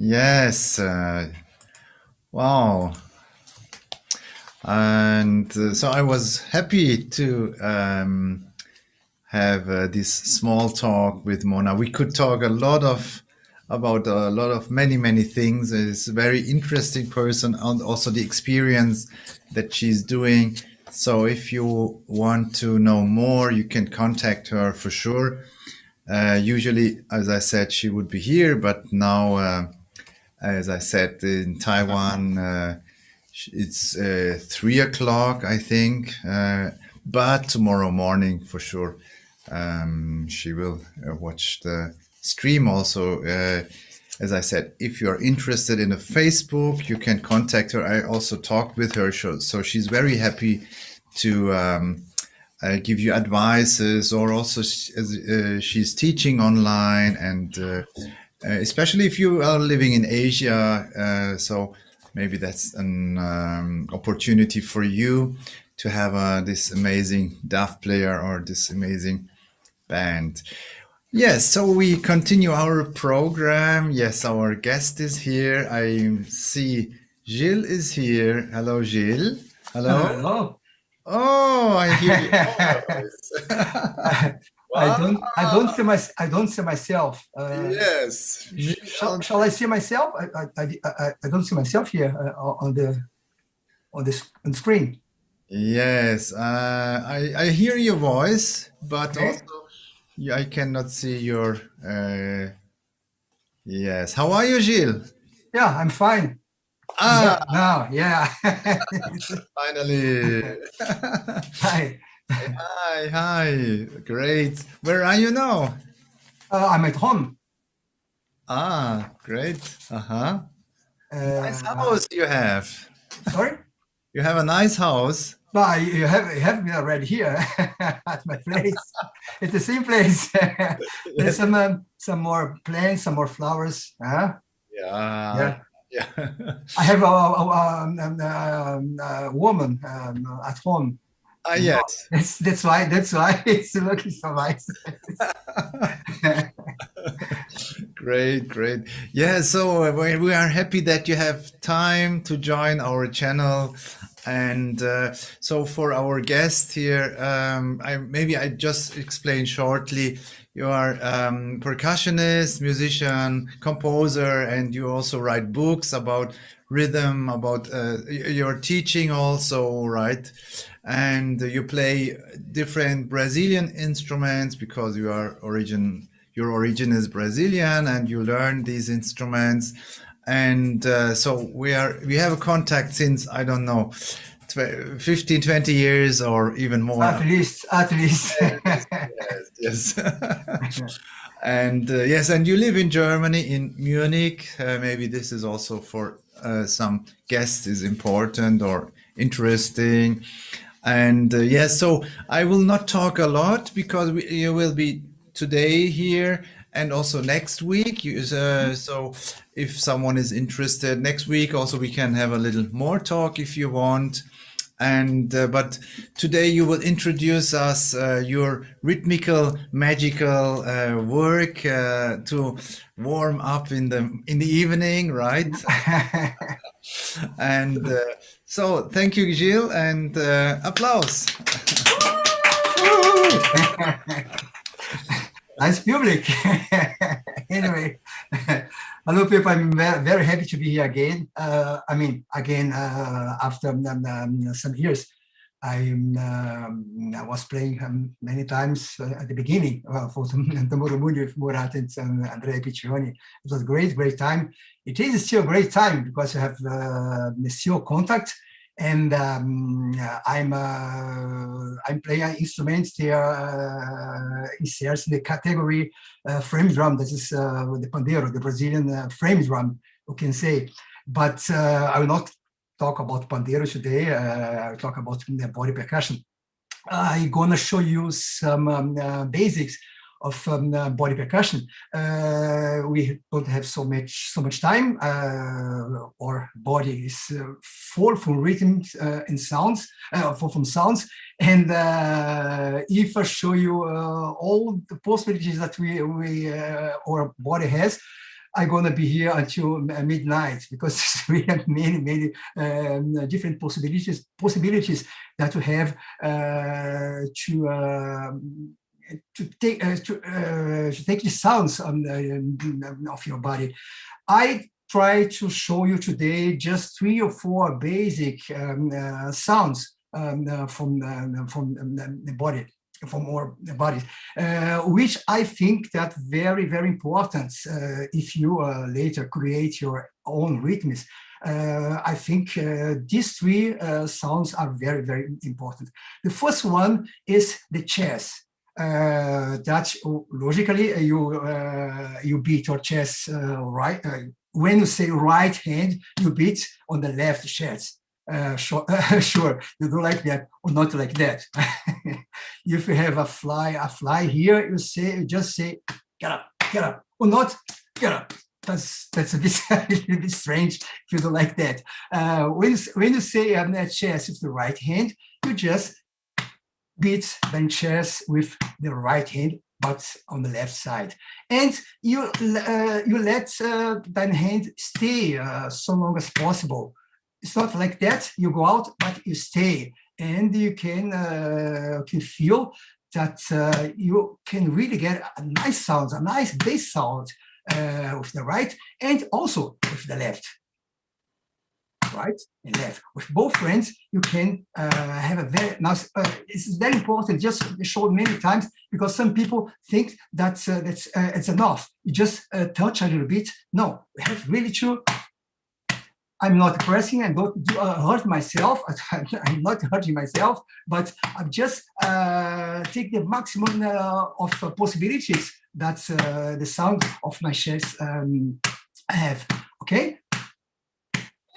Yes. Wow. And so I was happy to have this small talk with Mona. We could talk about a lot of many things. It's a very interesting person, and also the experience that she's doing. So if you want to know more, you can contact her for sure. Usually, as I said, she would be here, but now, as I said, in Taiwan, it's 3 o'clock, I think. But tomorrow morning, for sure, she will watch the stream also. As I said, if you are interested in a Facebook, you can contact her. I also talked with her, so she's very happy to give you advices, or also she's teaching online, and especially if you are living in Asia, so maybe that's an opportunity for you to have this amazing DAF player or this amazing band. Yes, so we continue our program. Yes, our guest is here. I see Gilles is here. Hello, Gilles. Hello. Hello. Oh, I hear your voice. Wow. I don't see myself. Yes. Shall I see myself? I don't see myself here on the screen. Yes, I hear your voice, but Okay. also I cannot see your. Yes, how are you, Gilles? Yeah, I'm fine. Ah, Now, yeah. finally. Hi. Hi. Great. Where are you now? I'm at home. Ah, great. Uh-huh. Nice Uh, house you have. Sorry? You have a nice house. No, you have me already here at my place. It's the same place. There's some more plants, some more flowers. Yeah. Yeah. Yeah. I have a woman at home. Ah, yes. That's why it's looking so nice. Great. Yeah, so we are happy that you have time to join our channel. And so for our guest here, I just explain shortly. You are percussionist, musician, composer, and you also write books about rhythm, about your teaching also, right? And you play different Brazilian instruments because your origin is Brazilian, and you learn these instruments. And so we have a contact since, I don't know, 15, 20 years or even more. At least. Yes. And yes, and you live in Germany, in Munich. Maybe this is also for some guests is important or interesting. And yes, so I will not talk a lot because you will be today here and also next week. So if someone is interested, next week also we can have a little more talk if you want. And but today you will introduce us your rhythmical, magical work to warm up in the evening, right? And so thank you, Gilles, and applause. Nice public. Anyway, hello people. I'm very happy to be here again. After some years. I was playing many times at the beginning for Tamburi Mundi with Murat and Andrea Piccioni. It was a great time. It is still a great time because you have still contact, and I'm playing instruments there in CEST in the category frame drum. This is the pandeiro, the Brazilian frame drum, you can say. But I will not talk about pandeiro today. I'll talk about the body percussion. I'm gonna show you some basics of body percussion. We don't have so much time. Our body is full from rhythms and sounds, from sounds. And if I show you all the possibilities that our body has, I'm gonna be here until midnight because we have many different possibilities that we have to take the sounds of your body. I try to show you today just 3 or 4 basic sounds from the body, from our bodies, which I think that very important if you later create your own rhythms. I think these 3 sounds are very important. The first one is the chest. That logically you beat your chest right. When you say right hand, you beat on the left chest. Sure, you do like that or not like that. If you have a fly here, you just say get up, or not get up. That's a bit strange if you don't like that. When you say chest with the right hand, you just beat the chest with the right hand, but on the left side, and you let that hand stay so long as possible. It's not like that. You go out, but you stay, and you can feel that you can really get a nice sound, a nice bass sound with the right and also with the left. Right and left. With both hands, you can have a very nice. It's very important. Just showed many times because some people think that it's enough. You just touch a little bit. No, we have really to. I'm not pressing. I don't hurt myself. I'm not hurting myself, but I'm just take the maximum of possibilities that the sound of my chest have. Okay.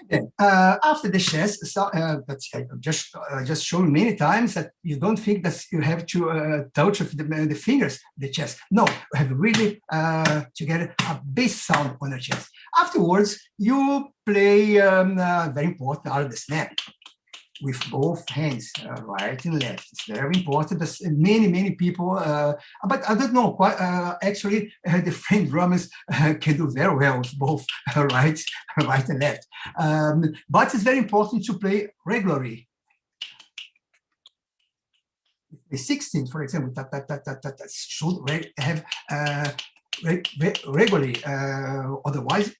Then, after the chest, so, that I just shown many times that you don't think that you have to touch with the fingers the chest. No, you have really to get a bass sound on the chest. Afterwards, you play very important are the snap with both hands, right and left. It's very important. There's many people, but I don't know. Quite, actually, the French drummers can do very well with both right and left. But it's very important to play regularly. The 16th, for example, that should have regularly. Otherwise.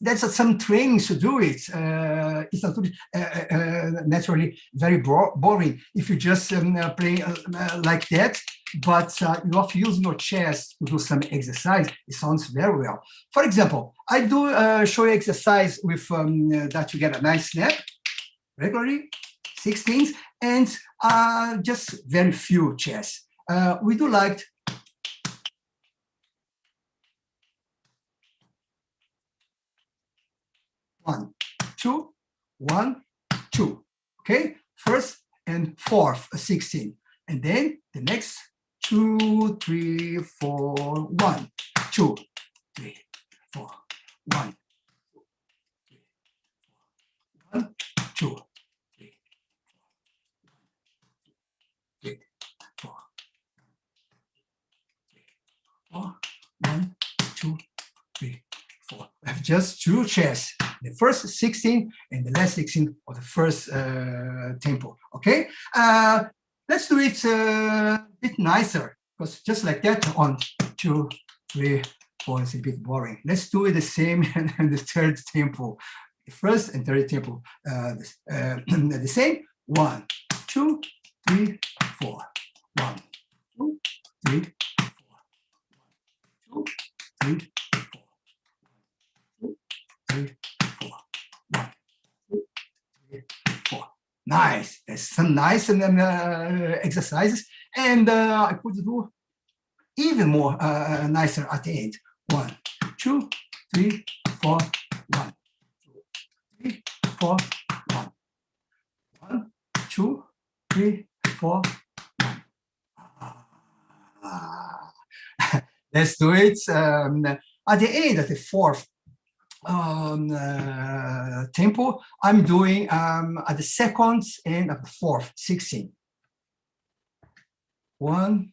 There's some training to do it. It's not naturally very boring if you just play like that, but you're not using your chest to do some exercise. It sounds very well. For example, I do show you exercise with that you get a nice snap regularly, 16s, and just very few chests. We do like 1, 2, 1, 2. Okay, first and fourth 16, and then the next 2, 3, 4, 1, 2, 3, 4, 1, 2, 3, 4, 1, 2, 3, 4. I have just 2 chests. The first 16 and the last 16 of the first tempo. Okay, let's do it a bit nicer because just like that, 1, 2, 3, 4 is a bit boring. Let's do it the same in the third tempo. The first and third tempo the same. 1, 2, 3, 4. 1, 2, 3, 4. 1, 2, 3, 4. 2, 3, 4. 1, 2, 3, 4. Nice. There's some nice exercises, and I could do even more nicer at the end. 1, 2, 3, 4. 1, 2, 3, 4. 1, 1, 2, 3, 4. 1. Let's do it at the end of the fourth tempo. I'm doing at the second and at the fourth 16. 1,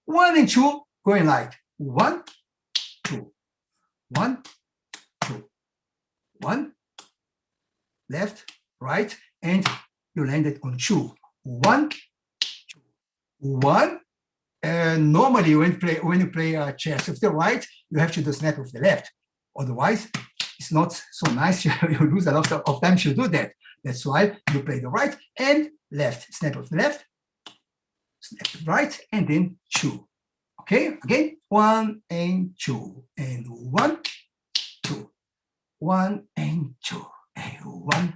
1 and 2 going like 1, 2, 1, 2, 1, left, right, and you landed on 2. 1, 2, 1. Normally, when you play chess with the right, you have to do snap with the left. Otherwise, it's not so nice. You lose a lot of time to do that. That's why you play the right and left. Snap with the left, snap with the right, and then 2. Okay, again, 1 and 2, and 1, 2, 1 and 2, and 1,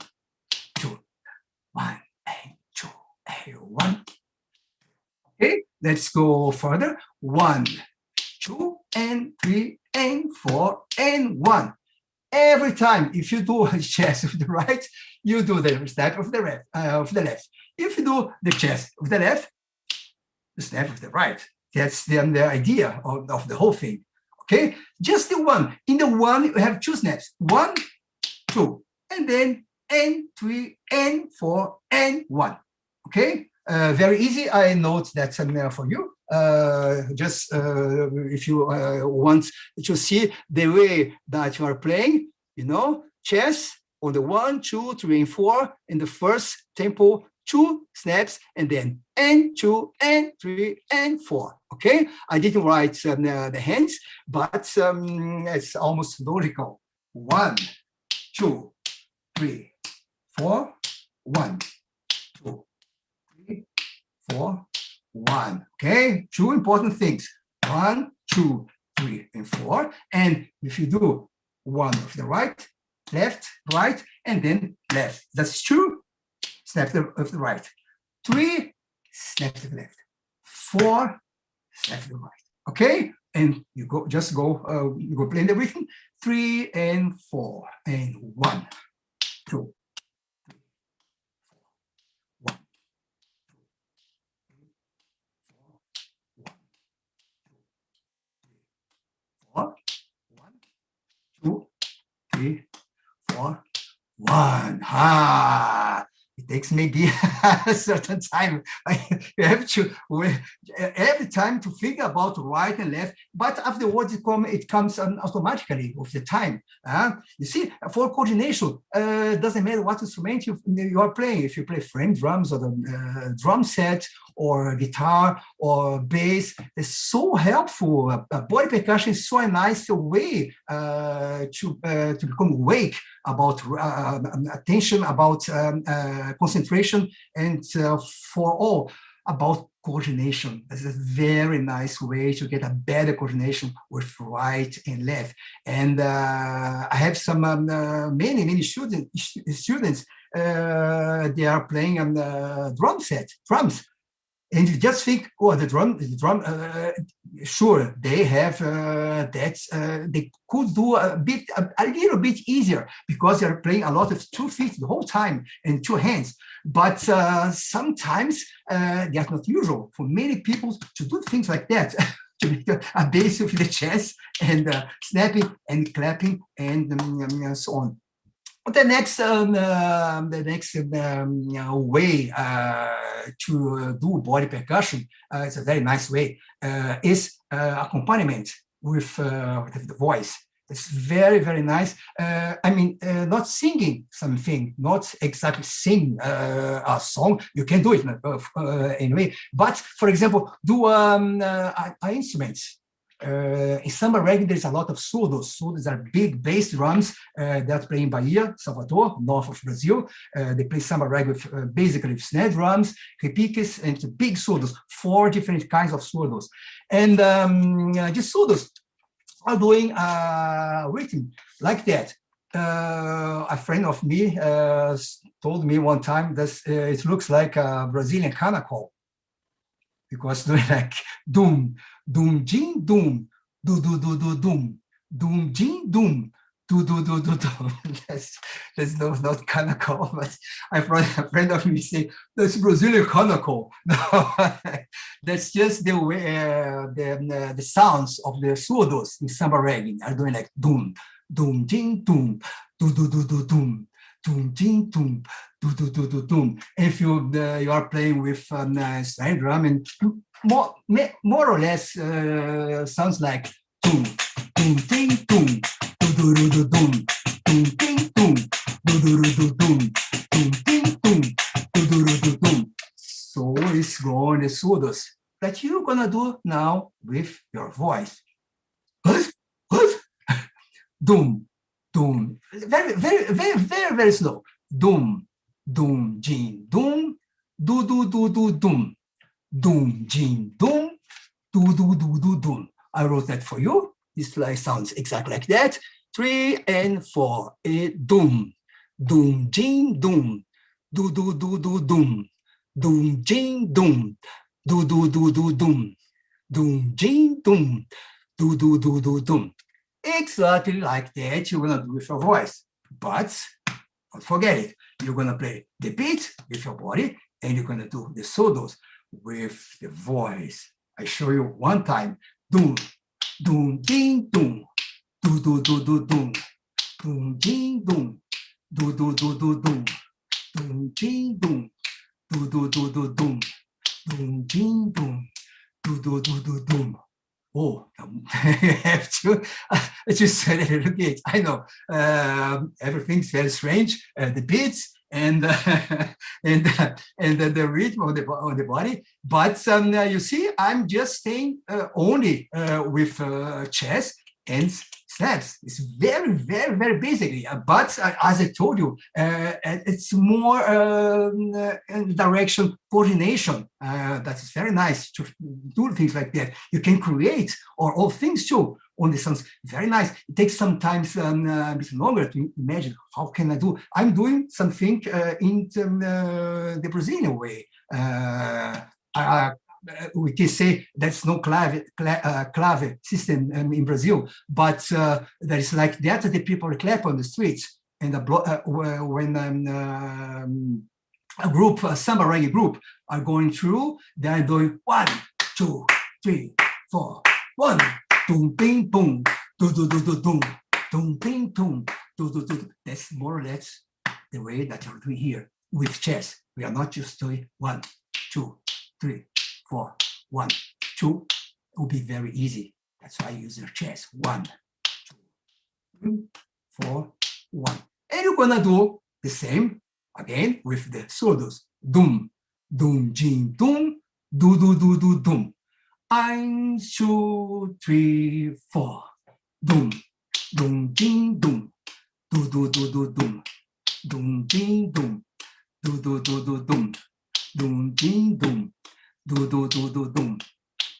2, 1 and 2, and 1. Okay, let's go further. 1, 2, and 3, and 4, and 1. Every time, if you do chess with the right, you do the snap of the left. If you do the chess with the left, the snap of the right. That's the idea of the whole thing. Okay, just the 1. In the 1, you have 2 snaps. 1, 2, and then and 3, and 4, and 1. Okay, very easy. I note that for you. Just if you want to see the way that you are playing, chess on the 1, 2, 3, and 4 in the first tempo, 2 snaps, and then and 2, and 3, and 4. Okay, I didn't write the hands, but it's almost logical. 1, 2, 3, 4, 1, 2, 3, 4, 1. Okay, 2 important things. 1, 2, 3, and 4. And if you do 1 of the right, left, right, and then left. That's 2. Snap of the right. 3, snap to the left. 4, snap to the right. Okay, and you go play in the rhythm. 3 and 4 and 1, 2, 3, 4, 1, 2, 3, 4, 1. Ha! It takes maybe a certain time. You have to every time to figure about right and left, but afterwards it comes automatically with the time. You see, for coordination, doesn't matter what instrument you are playing. If you play frame drums or the drum set or guitar or bass, it's so helpful. Body percussion is so a nice way to become awake about attention, about concentration, and for all about coordination. This is a very nice way to get a better coordination with right and left. And I have some many students. They are playing drums. And you just think, oh, the drum. Sure, they have they could do a little bit easier because they're playing a lot of 2 feet the whole time and 2 hands. But sometimes that's not usual for many people to do things like that. To make a bass with the chest and snapping and clapping and so on. The next way to do body percussion, it's a very nice way, is accompaniment with the voice. It's very, very nice. I mean, not singing something, not exactly sing a song. You can do it anyway. But, for example, do instruments. In samba reggae, there's a lot of surdos. Surdos are big bass drums that play in Bahia, Salvador, north of Brazil. They play samba reggae with basically with snare drums, repiques, and big surdos, 4 different kinds of surdos. And these surdos are doing rhythm like that. A friend of me told me one time that it looks like a Brazilian carnival, because doing like doom, doom, jing, doom, do, do, do, do, doom, doom, jing, doom, do, do, do, do, do. That's not carnival, but a friend of me say, that's Brazilian carnival. No, that's just the way, the sounds of the surdos in samba reggae are doing like doom, doom, jing, doom, do, do, do, do, doom, doom, jing, doom, do do do do doom. If you are playing with snare drum, and more or less sounds like doom doom ding doom do do do do doom doom ding doom do do do do doom doom ding doom do do do do doom. So it's going the pseudos that you're gonna do now with your voice. Doom, doom, very slow. Doom, doom, jin, doom, do do do do doom, doom, jin, doom, do do do do doom. I wrote that for you. This sounds exactly like that. 3 and 4. Doom, doom, jin, doom, do do do do doom, doom, jin, doom, do do do do doom, doom, jin, doom, do do do do doom. Exactly like that you're gonna do with your voice. But don't forget it. You're gonna play the beat with your body, and you're gonna do the pseudos with the voice. I show you one time. Doom, doom, ding, doom, do do do do doom, doom, ding, doom, do do do do doom, doom, ding, doom, do do do do doom, doom, ding, doom, do do do do doom. Oh, I have to just say a little bit. I know everything's very strange. The beats and the rhythm of the body. But you see, I'm just staying only with chess and snaps. It's very basically. But as I told you, it's more in the direction coordination. That's very nice to do things like that. You can create or all things too. Only sounds very nice. It takes sometimes a bit longer to imagine how can I do. I'm doing something in the Brazilian way. We can say there's no clave system in Brazil, but there is like that. The people clap on the streets, and when a group, a samba reggae group, are going through, they're doing 1, 2, 3, 4, 1, boom, bing, boom, do do do do doom, doom, bing, boom, do do do. That's more or less the way that you're doing here with chess. We are not just doing 1, 2, 3, 4, 1, 2. It will be very easy. That's why I use the chess. 1, 2, 3, 4, 1. And you're gonna do the same again with the pseudos. Doom, doom, jin, doom, do do do do doom. 1, 2, 3, 4. Doom, doom, jin, doom, do do do do doom. Doom, jin, doom, do do do do doom. Doom, jin, doom, do do do do doom.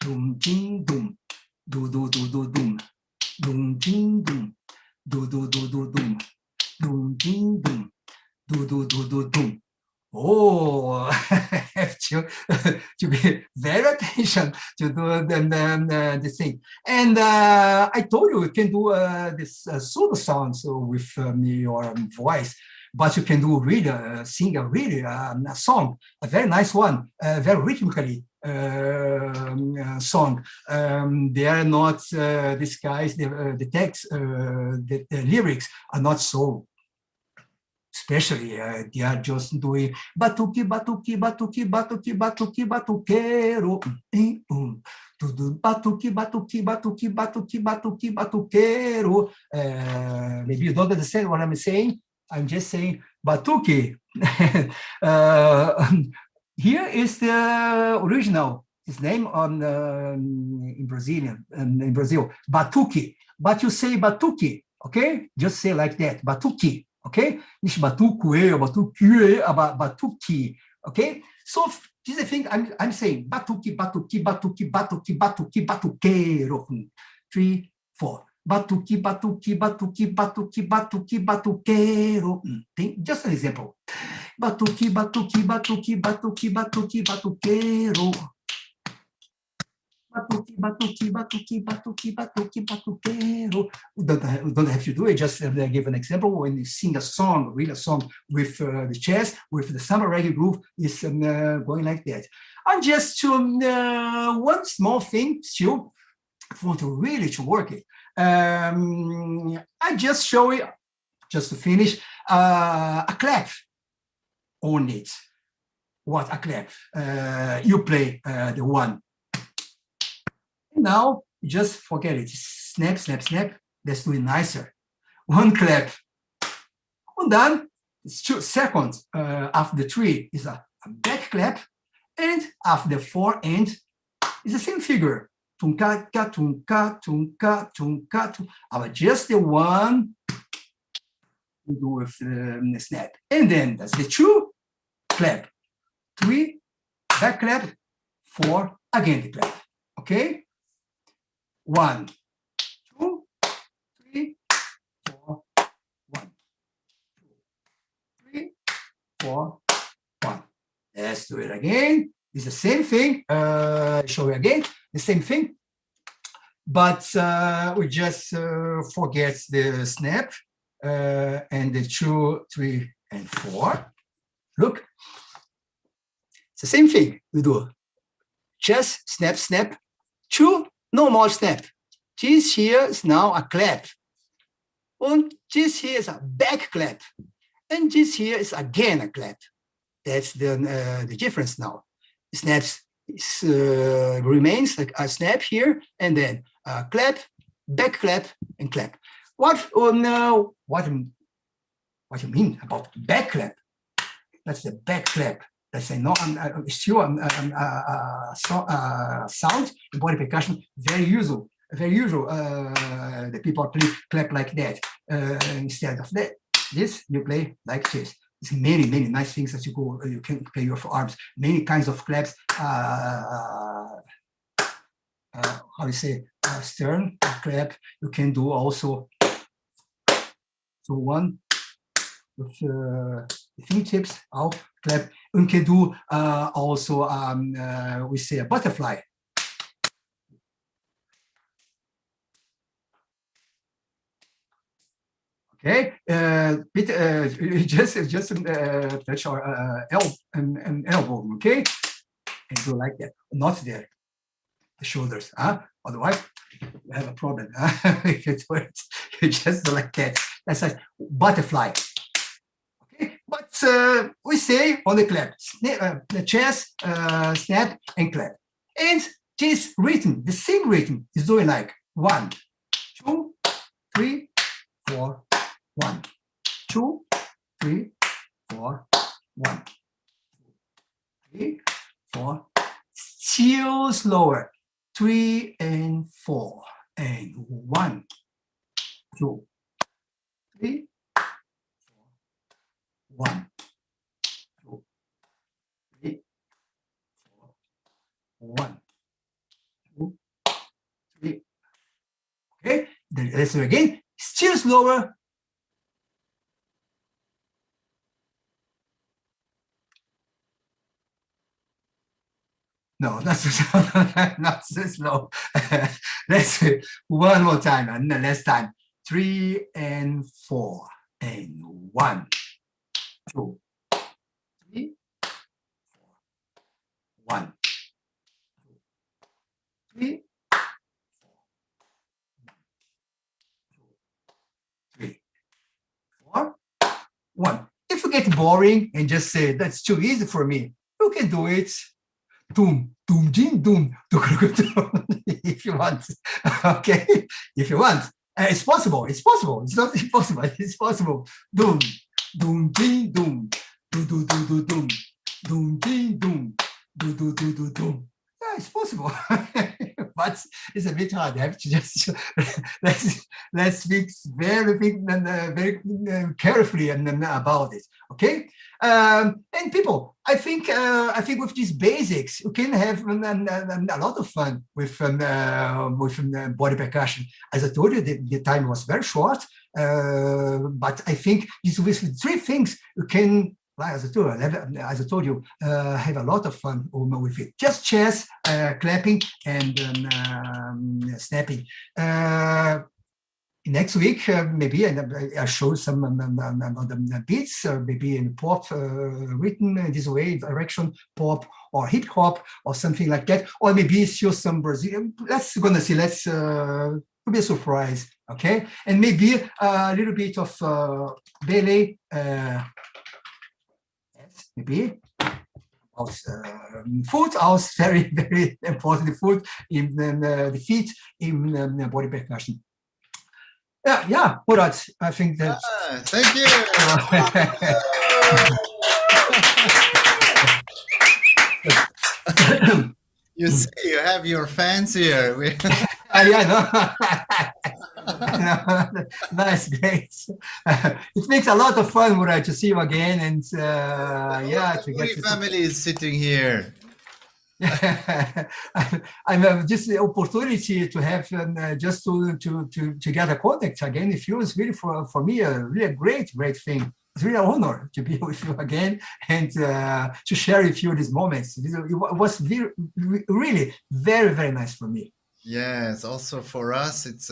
Doom, jin, doom, do do do do doom. Doom, jin, doom, do do do do doom. Doom, jin, doom, do do do do doom. Oh, I have to be very attention to do the thing. And I told you can do this pseudo sounds with your voice, but you can do really sing a really a song, a very nice one, very rhythmically song. They are not these guys. The text, the lyrics are not so. Especially, they are just doing batuque, batuque, batuque, batuque, batuque, batuqueiro. Tudo batuque, batuque, batuque, batuque, batuque, batuqueiro. Maybe you don't understand what I'm saying. I'm just saying batuque. Here is the original. His name on in Brazil, batuque. But you say batuque, okay? Just say like that, batuque. Okay, nicht batuque or batuque, batuque. Okay, so this is the thing I'm saying. Batuque, batuque, batuque, batuque, batuque, batuqueiro. 3, 4. Batuque, batuque, batuque, batuque, batuque, batuqueiro. Just an example. Batuque, batuque, batuque, batuque, batuque, batuqueiro. Batuque, batuque, batuque, batuque, batuque, batuqueiro. We don't have to do it. Just give an example. When you sing a song, read a song with the chess, with the samba reggae groove, is going like that. And just to one small thing still, if you want to really to work it. I just show you, just to finish, a clap on it. What a clap. You play the one. Now, just forget it. Snap, snap, snap. Let's do it nicer. One clap. And then, it's 2 seconds after the 3 is a back clap. And after the 4 end, it's the same figure. Tunka, tunka, tunka, tunka, tunka. I'll just the one we do with the snap. And then that's the 2 clap. 3 back clap. 4 again the clap. Okay? 1, 2, 3, 4, 1, 2, 3, 4, 1. Let's do it again. It's the same thing. Show you again the same thing, but we just forget the snap and the 2, 3, and 4. Look, it's the same thing. We do just snap, snap, 2. No more snap. This here is now a clap. And this here is a back clap. And this here is again a clap. That's the difference now. Snaps remains like a snap here, and then a clap, back clap, and clap. What? Oh no! What you mean about back clap? That's the back clap. Let's say no. Still sound in body percussion very usual. Very usual. The people clap like that instead of that. This you play like this. There's many nice things that you can play with arms. Many kinds of claps. How you say stern clap. You can do also. So one with the fingertips out clap. You can do also we say a butterfly. Okay, just touch our elbow, okay, and do like that. Not there, the shoulders, Otherwise, you have a problem. If you do it, you just do like that. That's like butterfly. Okay, but we say on the clap, the chest, snap, and clap, and this rhythm, the same rhythm, is doing like 1, 2, 3, 4. 1, 2, 3, 4, 1, 3, 4. Still slower. 3 and 4. And 1, 2, 3, 4, 1, 2, 3, 4, 1, 2, 3. Okay, then let's do it again. Still slower. No, not so slow. Not so slow. Let's do it one more time. And the last time. 3 and 4. And 1, 2, 3, 4. 1, 2, 3, 3, 4, 1. If you get boring and just say that's too easy for me, you can do it. Doom, doom, ding, doom, if you want. Okay, if you want. It's possible. It's possible. It's not impossible. It's possible. Doom, doom, ding, doom, do, do, do, do, doom, doom, ding, doom, do, do, do, do, doom. Yeah, it's possible. But it's a bit hard. I have to just let's think very carefully about it. Okay, and people, I think with these basics, you can have a lot of fun with body percussion. As I told you, the time was very short, but I think with 3 things you can. As I told you, have a lot of fun with it. Just chest, clapping, and snapping. Next week, maybe I'll show some other beats, maybe in pop written in this way, direction, pop, or hip hop, or something like that, or maybe show some Brazilian. Let's see. Let's it'll be a surprise, okay? And maybe a little bit of ballet. maybe. Foot was very, very important. Foot in the feet in body percussion. Yeah, Murat, I think that. Thank you. You see, you have your fans here. Yeah, no. Nice, great. It makes a lot of fun, Murat, to see you again, and yeah, to get family is sitting here. I'm just the opportunity to have just to get a contact again. It feels really for me really a great thing. It's really an honor to be with you again and to share with you these moments. It was really very nice for me. Yes, also for us, it's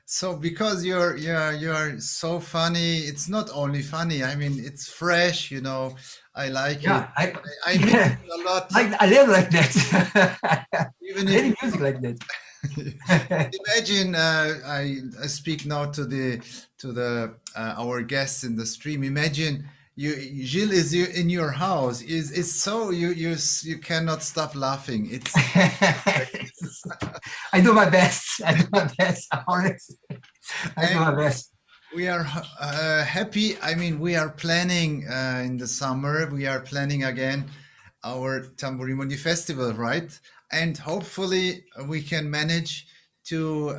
so because you're so funny. It's not only funny. I mean, it's fresh. You know, I like it. I miss it a lot. I live like that. Even any music like that. Imagine I speak now to our guests in the stream. Imagine Gilles is in your house. Is so you cannot stop laughing. It's I do my best. Honestly, I do my best. We are happy. I mean, we are planning in the summer. We are planning again our Tamburi Mundi festival, right? And hopefully we can manage to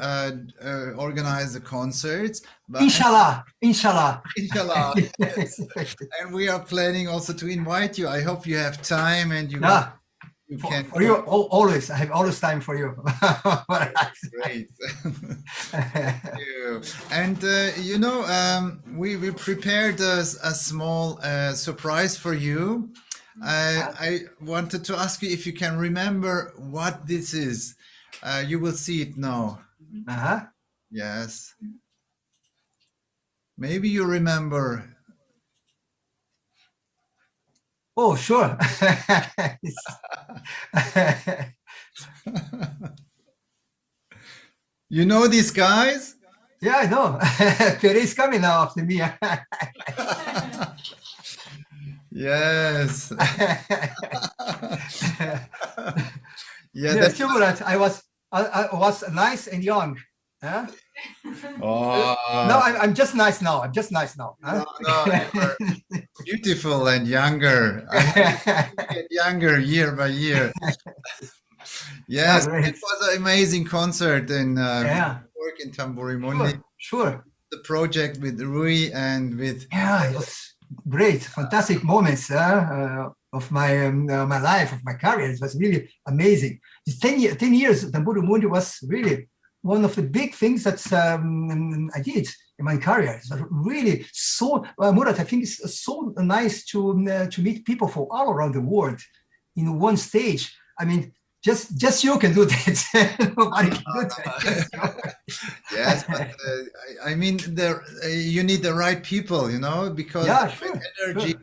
organize the concerts. But Inshallah. Inshallah. Yes. And we are planning also to invite you. I hope you have time and you can. For you, always. I have always time for you. Great. Thank you. And you know, we prepared a small surprise for you. I wanted to ask you if you can remember what this is. You will see it now. Yes. Maybe you remember. Oh, sure. You know these guys? Yeah, I know. Pere is coming now after me. Yes. Yeah, that's true. I was nice and young. Huh? Oh. No, I'm just nice now. I'm just nice now. Huh? No, you're beautiful and younger. I get younger year by year. Yes, it was an amazing concert in work in Tamburi Mundi. Sure. The project with Rui and with it was great, fantastic moments of my my life, of my career. It was really amazing. These 10 years, Tamburi Mundi was really one of the big things that I did in my career. It was really so, Murat, I think it's so nice to meet people from all around the world in one stage. I mean, just you can do that. Nobody can do that. Yes, but I mean, you need the right people, you know, because energy,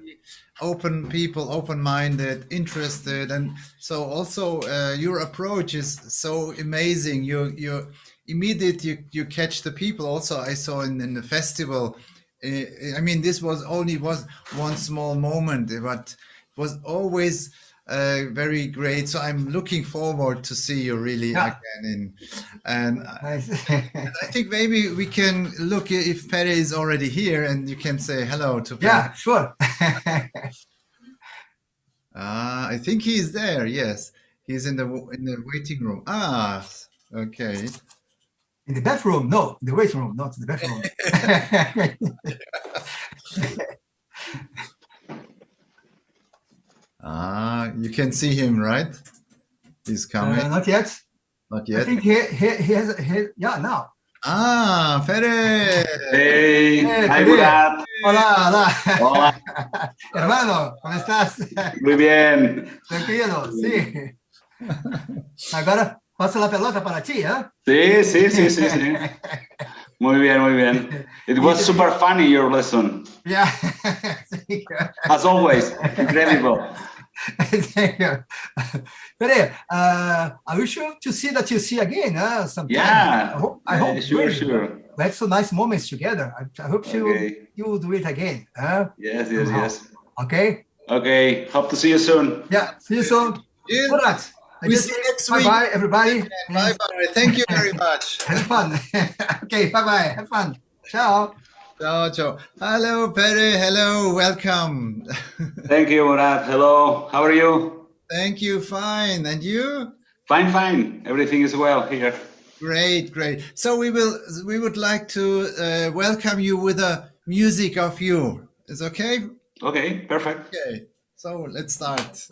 open people, open-minded, interested, and so also your approach is so amazing. You immediately you catch the people. Also, I saw in the festival. I mean, this was only one small moment, but it was always very great. So I'm looking forward to see you really again. And I think maybe we can look if Pere is already here, and you can say hello to Pere. Yeah, sure. I think he is there. Yes, he's in the waiting room. Okay. In the bathroom? No, in the waiting room, not in the bathroom. You can see him, right? He's coming. Not yet. Not yet. I think he has now. Pere. Hey, hi, Murat. Hola. Hola. Hermano, ¿cómo estás? Muy bien. Tranquilo, sí. Agora paso la pelota para ti, ¿eh? Sí. Muy bien. It was super funny, your lesson. Yeah. As always, incredible. Thank you. Pere, I wish you to see that you see again sometime. Yeah. I hope sure. We had some nice moments together. I hope you do it again. Yes. Okay? Okay, hope to see you soon. Yeah, see you soon. Yeah. Murat, I We just see say you next week. bye-bye, everybody. Bye bye. Thank you very much. Have fun. Okay, bye-bye. Have fun. Ciao. Ciao, ciao. Hello, Pere. Hello, welcome. Thank you, Murat. Hello, how are you? Thank you. Fine. And you? Fine, fine. Everything is well here. Great, great. So we would like to welcome you with a music of you. Is okay? Okay, perfect. Okay. So let's start.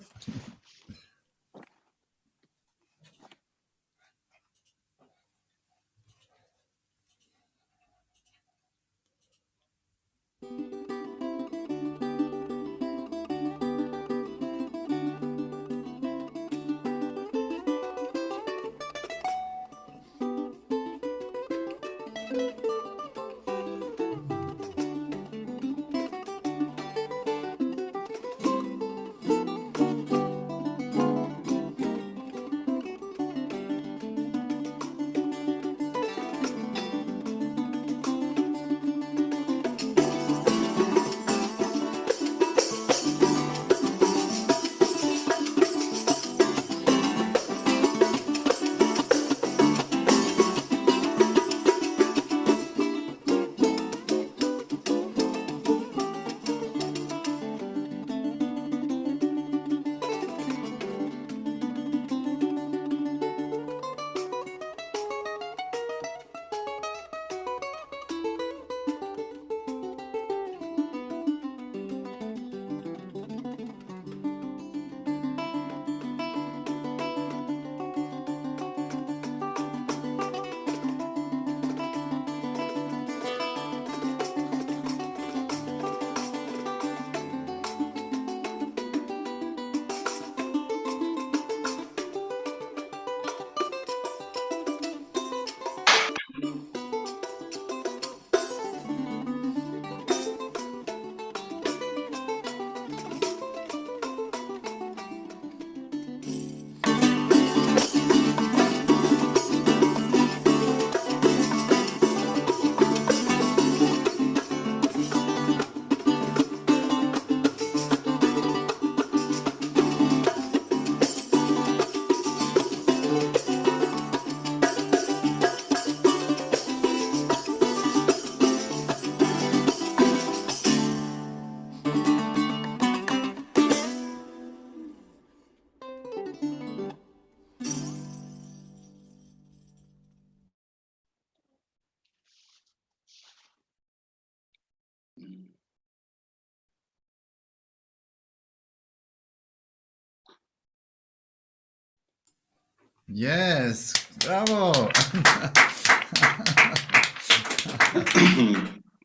Yes, bravo.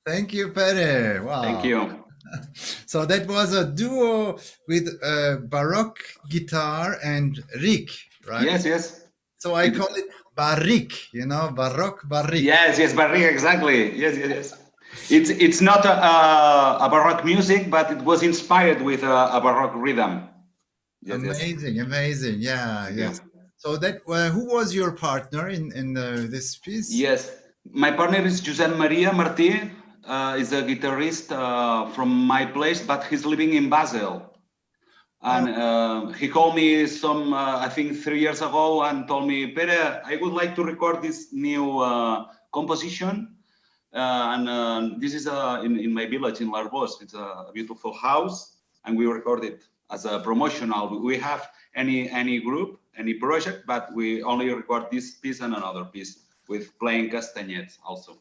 Thank you, Pere. Wow. Thank you. So that was a duo with Baroque guitar and Rick, right? Yes, yes. So I call it Barrique, Baroque Barrique. Yes, yes, Barrique, exactly. Yes, yes, yes. It's not a Baroque music, but it was inspired with a Baroque rhythm. Yes, amazing, yes. Amazing. Yeah, Thank yes. you. So that who was your partner in this piece? Yes, my partner is Josep Maria Martí. Is a guitarist from my place, but he's living in Basel. And he called me I think 3 years ago and told me, Pere, I would like to record this new composition. This is in my village in Larbos. It's a beautiful house, and we record it as a promotional. We have any group, any project, but we only record this piece and another piece with playing castanets also.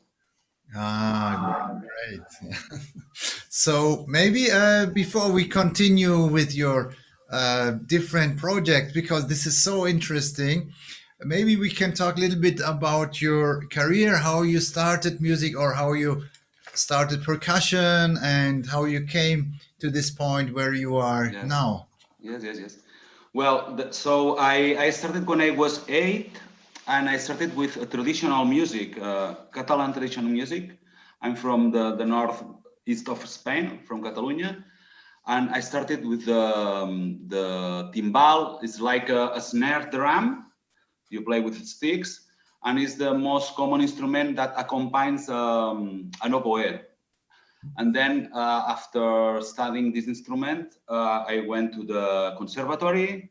Ah, great. So maybe before we continue with your different projects, because this is so interesting, maybe we can talk a little bit about your career, how you started music or how you started percussion and how you came to this point where you are now. Yes, yes, yes. Well, so I started when I was 8, and I started with traditional music, Catalan traditional music. I'm from the northeast of Spain, from Catalonia, and I started with the timbal. It's like a snare drum. You play with sticks, and it's the most common instrument that accompanies an oboe. And then after studying this instrument, I went to the conservatory.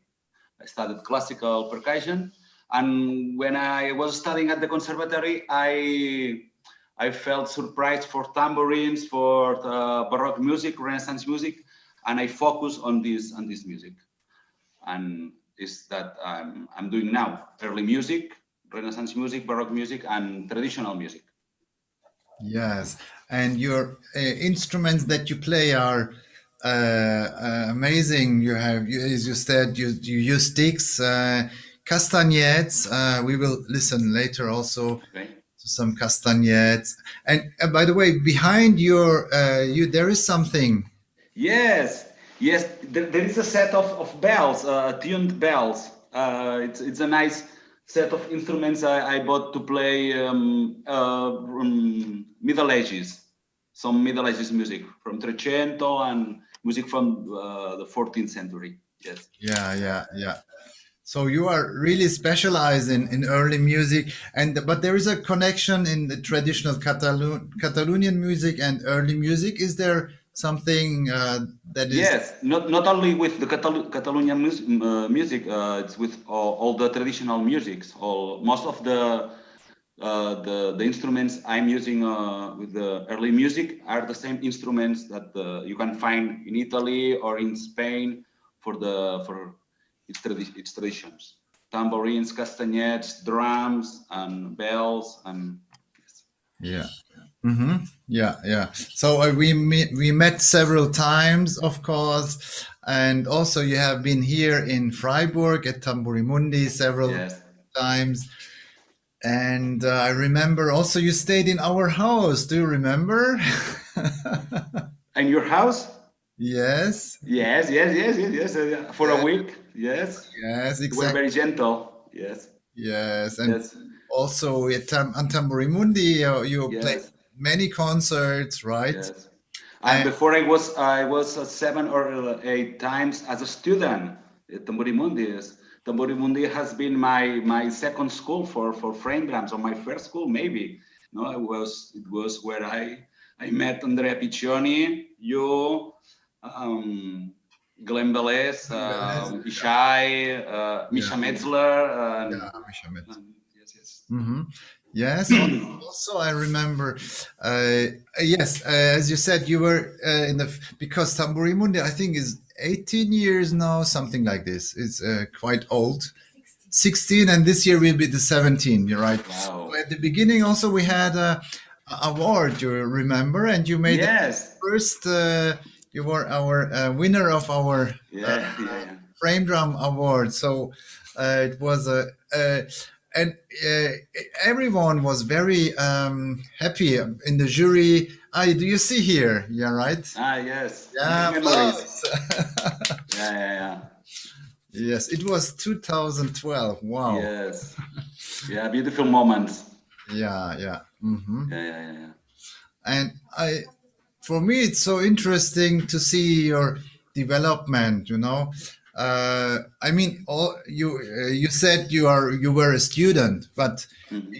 I studied classical percussion. And when I was studying at the conservatory, I felt surprised for tambourines, for Baroque music, Renaissance music, and I focused on this music. And is that I'm doing now: early music, Renaissance music, Baroque music, and traditional music. Yes, and your instruments that you play are amazing. You have, as you said, you use sticks, castagnettes. We will listen later also Okay. to some castagnettes. And by the way, behind your there is something. Yes, yes. There is a set of bells, tuned bells. It's a nice set of instruments I bought to play Middle Ages, some Middle Ages music from Trecento and music from the 14th century. Yes. Yeah. So you are really specialized in early music, but there is a connection in the traditional Catalonian music and early music. Is there something that is? Yes, not only with the Catalonian music, it's with all the traditional musics. Most of the instruments I'm using with the early music are the same instruments that you can find in Italy or in Spain for its traditions: tambourines, castagnettes, drums, and bells, and Yeah. Mm-hmm. Yeah. So we met several times, of course, and also you have been here in Freiburg at Tamburi Mundi several yes. times. And I remember also you stayed in our house. Do you remember? And your house? Yes. Yes. For a week, yes. Yes, You were exactly. very gentle. Yes. Yes, and Yes. also at on Tamburi Mundi, you played Yes. many concerts, right? Yes. And before I was 7 or 8 times as a student at Tamburi Mundi. Tamburi Mundi has been my second school for frame drums, or my first school maybe. No, it was where I met Andrea Piccioni, you, Glenn Velez, Ishai, Misha Metzler, and Misha Metz. yes. Mm-hmm. Yes. Also, I remember. Yes, as you said, you were because Tamburi Mundi, I think, is 18 years now, something like this. It's quite old. 16, and this year will be the 17. You're right. Wow. So at the beginning, also we had a award. You remember, and you made the Yes. first. You were our winner of our Yeah. frame drum award. So it was and everyone was very happy in the jury. Do you see here? Yeah, right. Yes. Yeah, Big memories. applause. Yeah. Yes, it was 2012. Wow. Yes. Yeah, beautiful moments. Yeah. Mm-hmm. Yeah. And for me, it's so interesting to see your development. I mean, you said you were a student, but Mhm.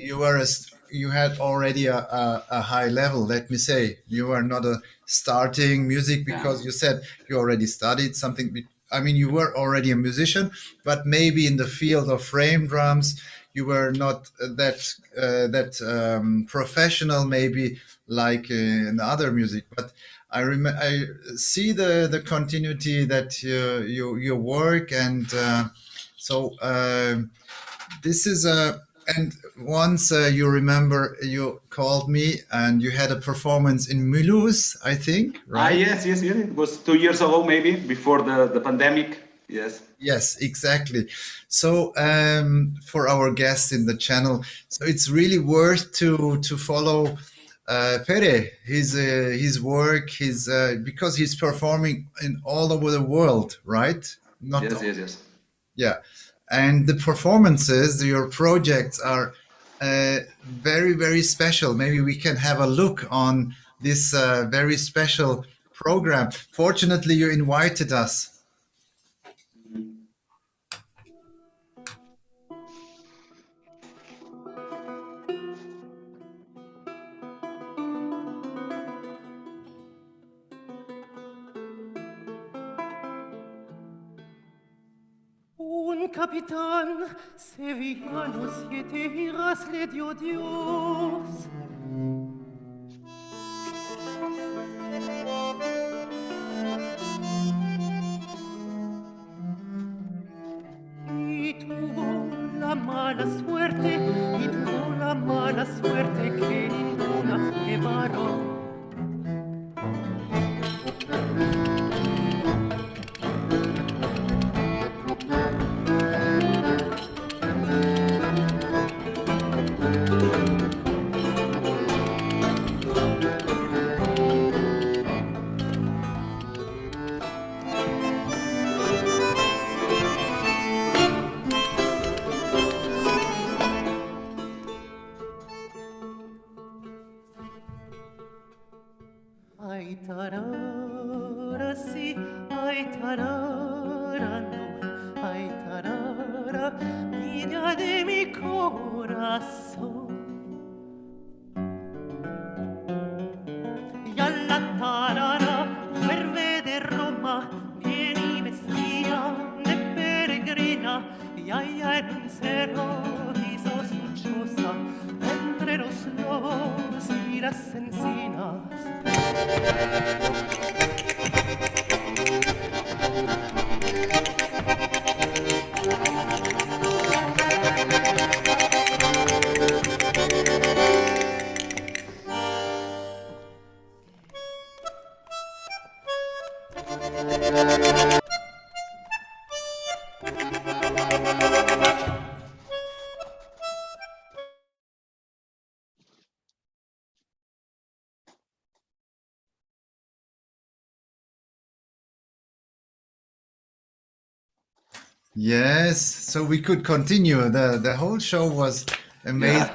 you had already a high level. Let me say, you were not a starting music because Yeah. you said you already studied something. I mean, you were already a musician, but maybe in the field of frame drums, you were not that professional, maybe like in other music. But I see the continuity that you work, and so this is a. And once you remember, you called me and you had a performance in Mulhouse, I think, right? Yes. It was 2 years ago, maybe before the pandemic. Yes. Yes, exactly. So for our guests in the channel, so it's really worth to follow Pere, his work, because he's performing in all over the world, right? Not Yes. Yeah, and the performances, your projects are very special. Maybe we can have a look on this very special program. Fortunately, you invited us. Mhm. capitán, sevillanos siete iras le dio Dios. Y tuvo la mala suerte que ninguna fue varón. Ay, tarara, sí, ay, tarara, no, ay, tarara, niña de mi corazón. Y a la tarara, vuelve de Roma, viene y vestía de peregrina, y allá en un cerro hizo su choza, entre los lobos y las encinas. Yes, so we could continue. The whole show was amazing.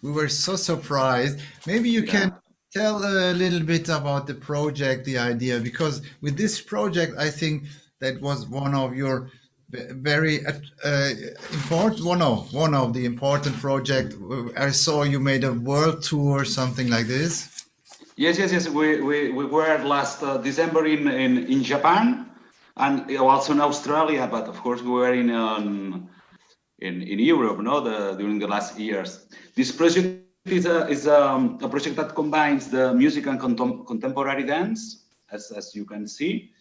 We were so surprised. Maybe you can tell a little bit about the project, the idea, because with this project, I think that was one of your very important one of the important project. I saw you made a world tour, something like this. Yes. We were last December in Japan and also in Australia, but of course we were in Europe, during the last years. This project is a project that combines the music and contemporary dance, as you can see,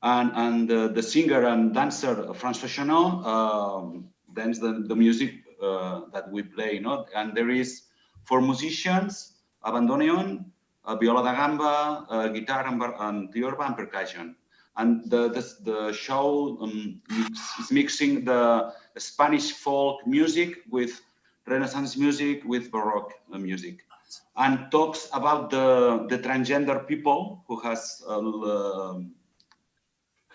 and the singer and dancer François Chanot dance the music that we play, and there is 4 musicians: bandoneon, viola da gamba, guitar, and tiorba, and percussion. And the show is mixing the Spanish folk music with Renaissance music, with Baroque music, and talks about the transgender people who has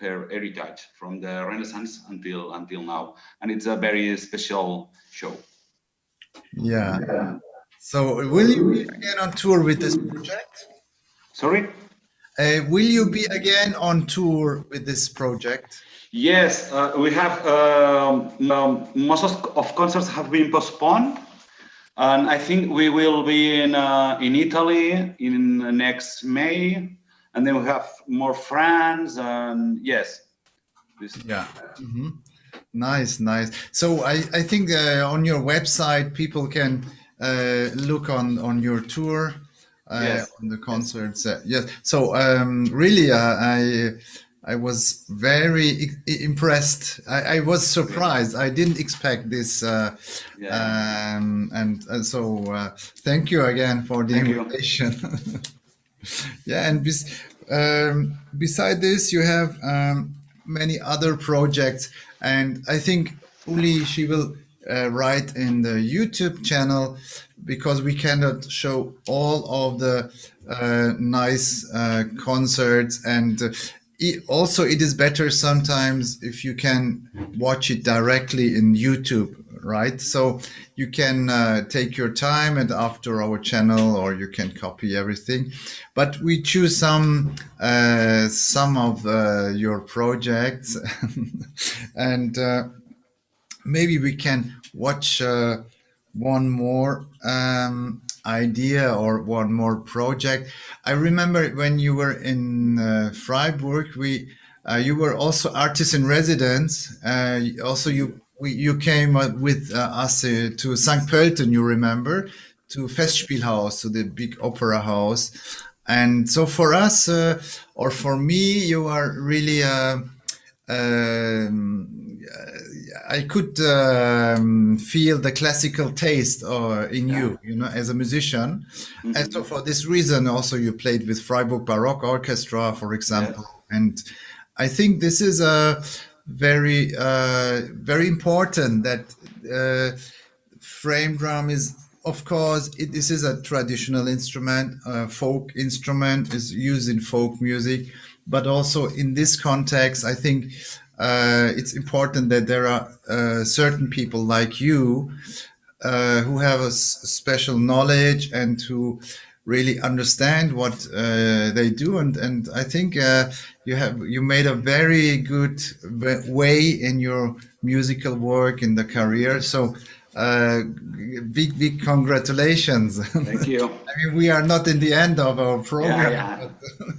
her heritage from the Renaissance until now. And it's a very special show. Yeah. So will you be again on tour with this project? Sorry? Will you be again on tour with this project? Yes, we have most of concerts have been postponed, and I think we will be in Italy in next May, and then we have more France, and yes. Yeah. Mm-hmm. Nice. So I think on your website people can look on your tour. Yes. On the concerts. Yes. So really, I was very impressed. I was surprised. I didn't expect this. And so thank you again for the invitation. Yeah. And beside this, you have many other projects. And I think Uli, she will write in the YouTube channel, because we cannot show all of the nice concerts, and also it is better sometimes if you can watch it directly in YouTube, right? So you can take your time and after our channel, or you can copy everything. But we choose some of your projects and maybe we can watch one more idea or one more project. I remember when you were in Freiburg, we you were also artist in residence. Also, you came with us to St. Pölten, you remember, to Festspielhaus, to the big opera house. And so for us, or for me, you are really, I could feel the classical taste in you, you know, as a musician. And so for this reason, also you played with Freiburg Baroque Orchestra, for example. Yes. And I think this is a very, very important that frame drum is, of course, this is a traditional instrument, folk instrument, is used in folk music, but also in this context, I think it's important that there are certain people like you who have a special knowledge and who really understand what they do, and I think you made a very good way in your musical work in the career. So big congratulations. Thank you. I mean, we are not in the end of our program. Yeah.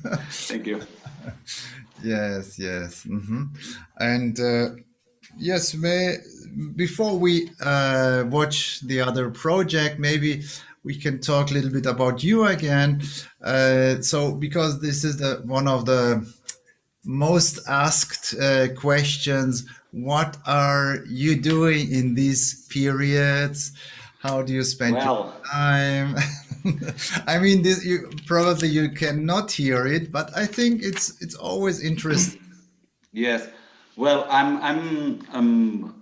But Thank you. yes. And yes, before we watch the other project, maybe we can talk a little bit about you again. So, because this is one of the most asked questions, what are you doing in these periods? How do you spend your time? I mean, you cannot hear it, but I think it's always interesting. Yes. Well,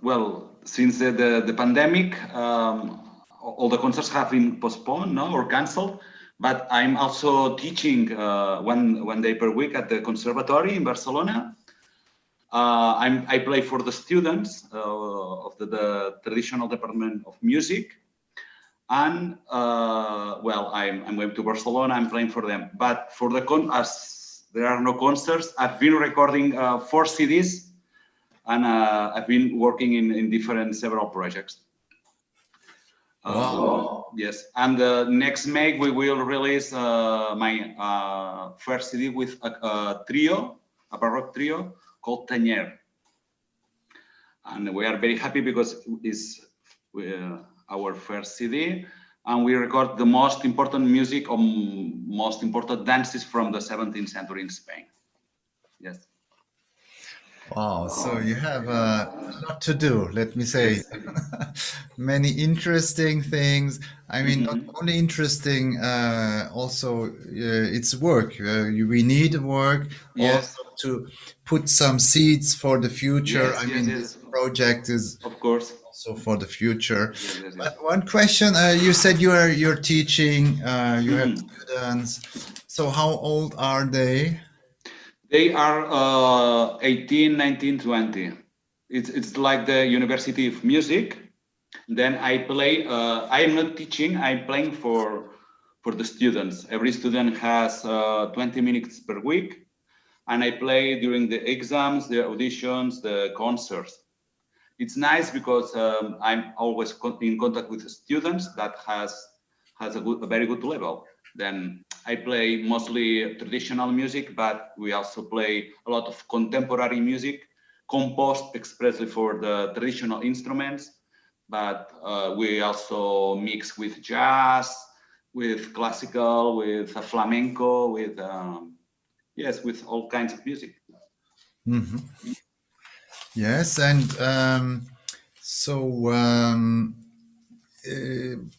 well, since the pandemic, all the concerts have been postponed, or cancelled. But I'm also teaching one day per week at the conservatory in Barcelona. I play for the students of the traditional department of music, and well, I'm going to Barcelona. I'm playing for them. But for as there are no concerts, I've been recording 4 CDs, and I've been working in several projects. Wow. Yes, and next May we will release my first CD with a baroque trio called Tanier, and we are very happy because it's our first CD, and we record the most important music or most important dances from the 17th century in Spain. Yes. Wow, so you have a lot to do, let me say. Many interesting things. I mean, not only interesting, also it's work. We need work also to put some seeds for the future. This project is, of course, also for the future. But one question, you said you're teaching, you have students. So how old are they? They are 18, 19, 20. It's like the University of Music. Then I play. I am not teaching. I'm playing for the students. Every student has 20 minutes per week, and I play during the exams, the auditions, the concerts. It's nice because I'm always in contact with the students that has a very good level. Then I play mostly traditional music, but we also play a lot of contemporary music composed expressly for the traditional instruments. But we also mix with jazz, with classical, with flamenco, with with all kinds of music. Yes, and so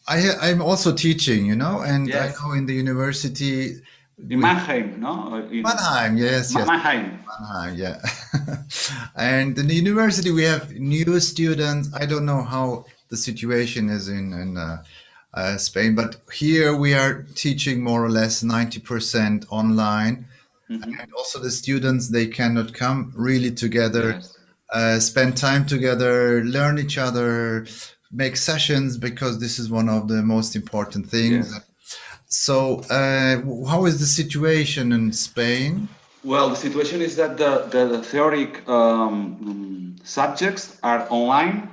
I'm also teaching, and I know in the university. In Mannheim, no? Mannheim, yes. Mannheim, yeah. And in the university, we have new students. I don't know how the situation is in Spain, but here we are teaching more or less 90% online. And also the students, they cannot come really together, spend time together, learn each other, make sessions, because this is one of the most important things. Yes. So how is the situation in Spain? Well, the situation is that the theoric subjects are online,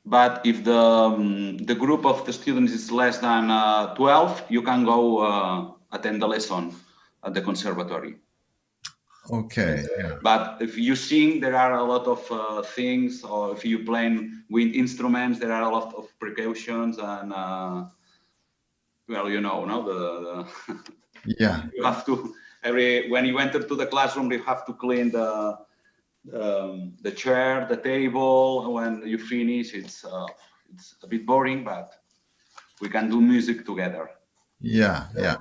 but if the group of the students is less than 12, you can go attend the lesson at the conservatory. Okay. Yeah. But if you sing, there are a lot of things, or if you play wind instruments, there are a lot of precautions, and well, you know, no, the Yeah. you have to when you enter to the classroom, you have to clean the chair, the table. When you finish, it's a bit boring, but we can do music together. Yeah. Yeah.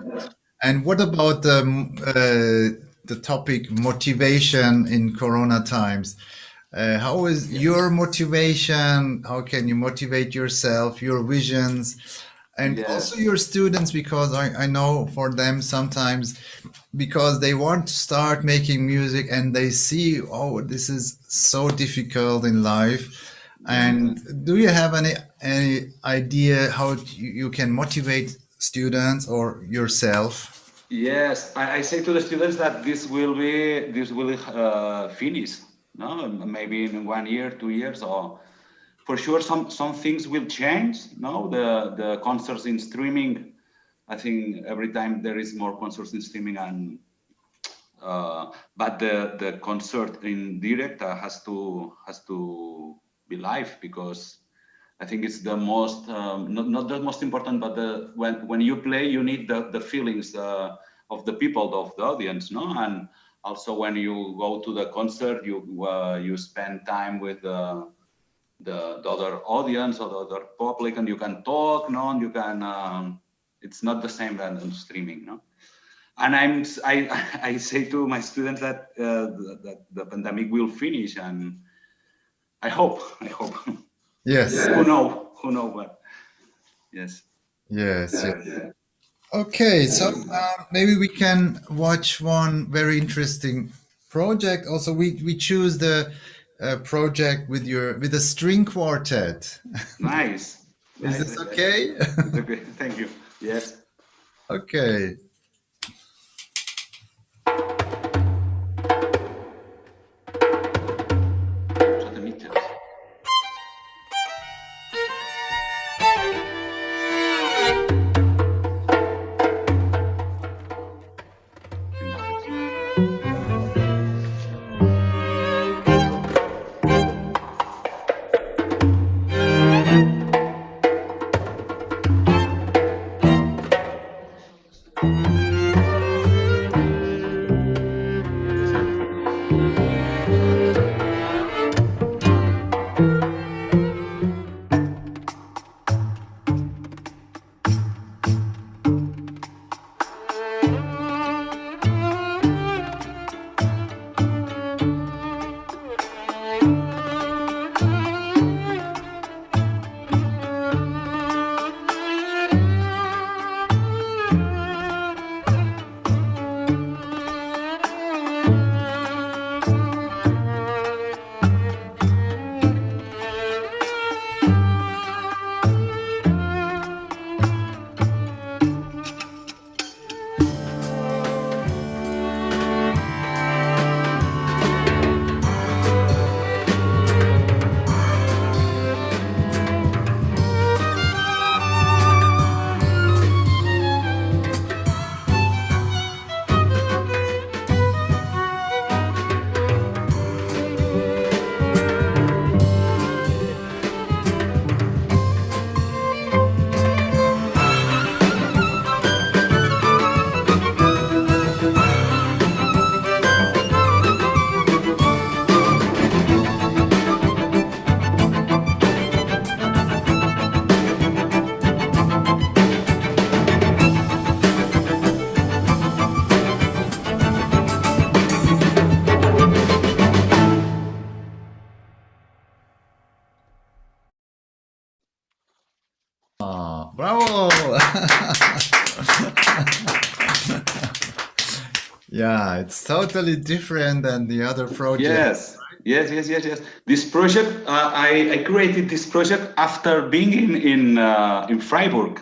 And what about the topic motivation in Corona times? How is your motivation? How can you motivate yourself, your visions, and Yes. also your students? Because I know for them sometimes, because they want to start making music and they see, oh, this is so difficult in life. And do you have any idea how you can motivate students or yourself? Yes, I say to the students that this will finish, no, maybe in 1 year, 2 years, or for sure some things will change. No, the concerts in streaming. I think every time there is more concerts in streaming, and but the concert in direct has to be live, because I think it's the most not the most important, but when you play, you need the feelings of the people, of the audience, no? And also when you go to the concert, you spend time with the other audience or the other public, and you can talk, no? And you can it's not the same than streaming, no? And I say to my students that that the pandemic will finish, and I hope. Yes. Who know, but yes. Yes. Yes. Okay, so maybe we can watch one very interesting project. Also, we choose the project with a string quartet. Nice. Is this okay? Okay, thank you. Yes. Okay. Bravo! Yeah, it's totally different than the other project. Yes. This project, I created this project after being in Freiburg.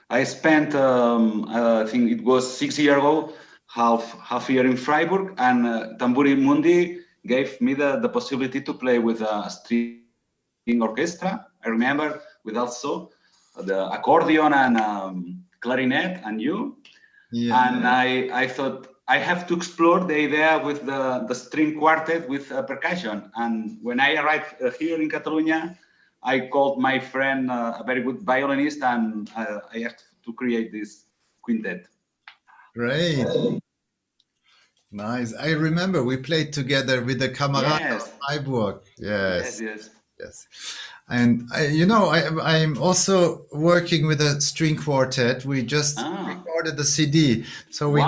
I spent, I think it was 6 years ago, half year in Freiburg, and Tamburi Mundi gave me the possibility to play with a string orchestra. I remember, with also the accordion and clarinet and you. Yeah. And I thought I have to explore the idea with the string quartet with percussion. And when I arrived here in Catalonia, I called my friend, a very good violinist, and I had to create this quintet. Great. Nice. I remember we played together with the Kamerad Yes. of Freiburg. Yes. Yes, yes. Yes. And I'm also working with a string quartet. We just recorded the CD. So we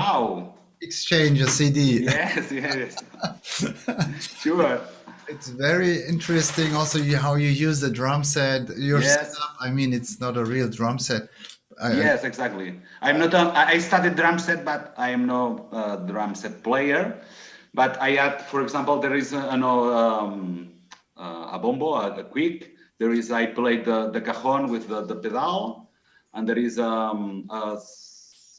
exchange a CD. Yes, yes. Sure. It's very interesting also how you use the drum set. Your setup, I mean, it's not a real drum set. Yes, exactly. I'm not. I studied drum set, but I am no drum set player. But I had, for example, there is a bombo, a quick. There is I played the cajon with the pedal, and there is a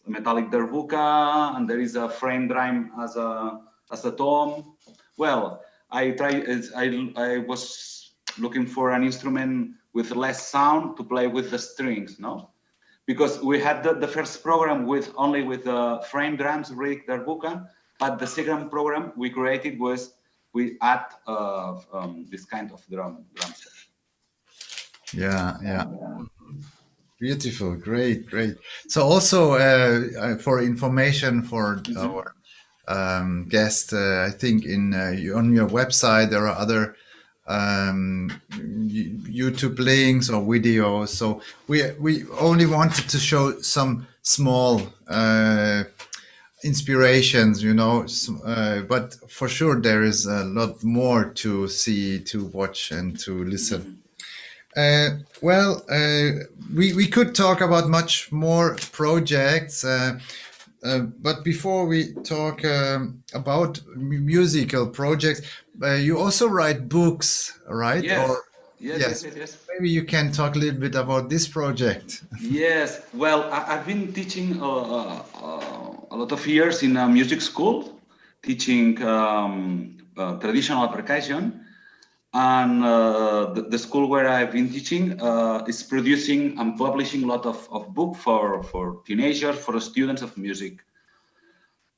metallic darbuka, and there is a frame drum as a tom. Well, I was looking for an instrument with less sound to play with the strings, no? Because we had the first program only with the frame drums, Rick darbuka, but the second program we created was we add this kind of drum set. Yeah. Beautiful, great. So also for information for our guest, I think on your website there are other YouTube links or videos. So we only wanted to show some small inspirations, but for sure there is a lot more to see, to watch, and to listen. We could talk about much more projects, but before we talk about musical projects, you also write books, right? Yes. Maybe you can talk a little bit about this project. Yes. Well, I've been teaching a lot of years in a music school, teaching traditional percussion. And the school where I've been teaching is producing and publishing a lot of books for teenagers, for students of music.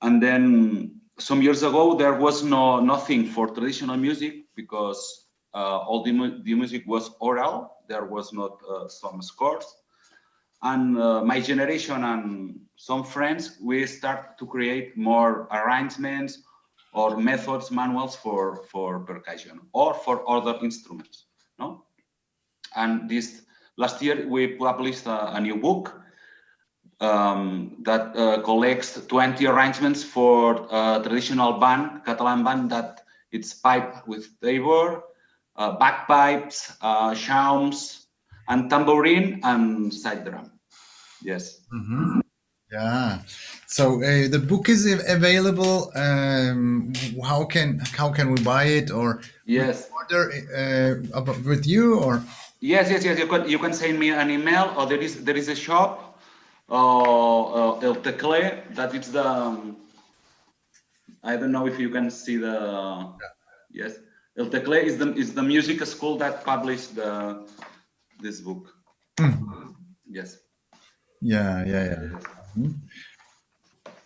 And then some years ago, there was nothing for traditional music because all the music was oral. There was not some scores. And my generation and some friends, we start to create more arrangements or methods, manuals for percussion or for other instruments, no? And this last year we published a new book that collects 20 arrangements for traditional band, Catalan band, that it's pipe with tabor, bagpipes, shawms, and tambourine and side drum. Yes. Mm-hmm. Yeah. So the book is available. How can we buy it, or order with you, or? Yes. You can send me an email, or there is a shop, El Tecle. That is the. I don't know if you can see the. Yes, El Tecle is the music school that published this book. Mm. Yes. Yeah. Mm-hmm.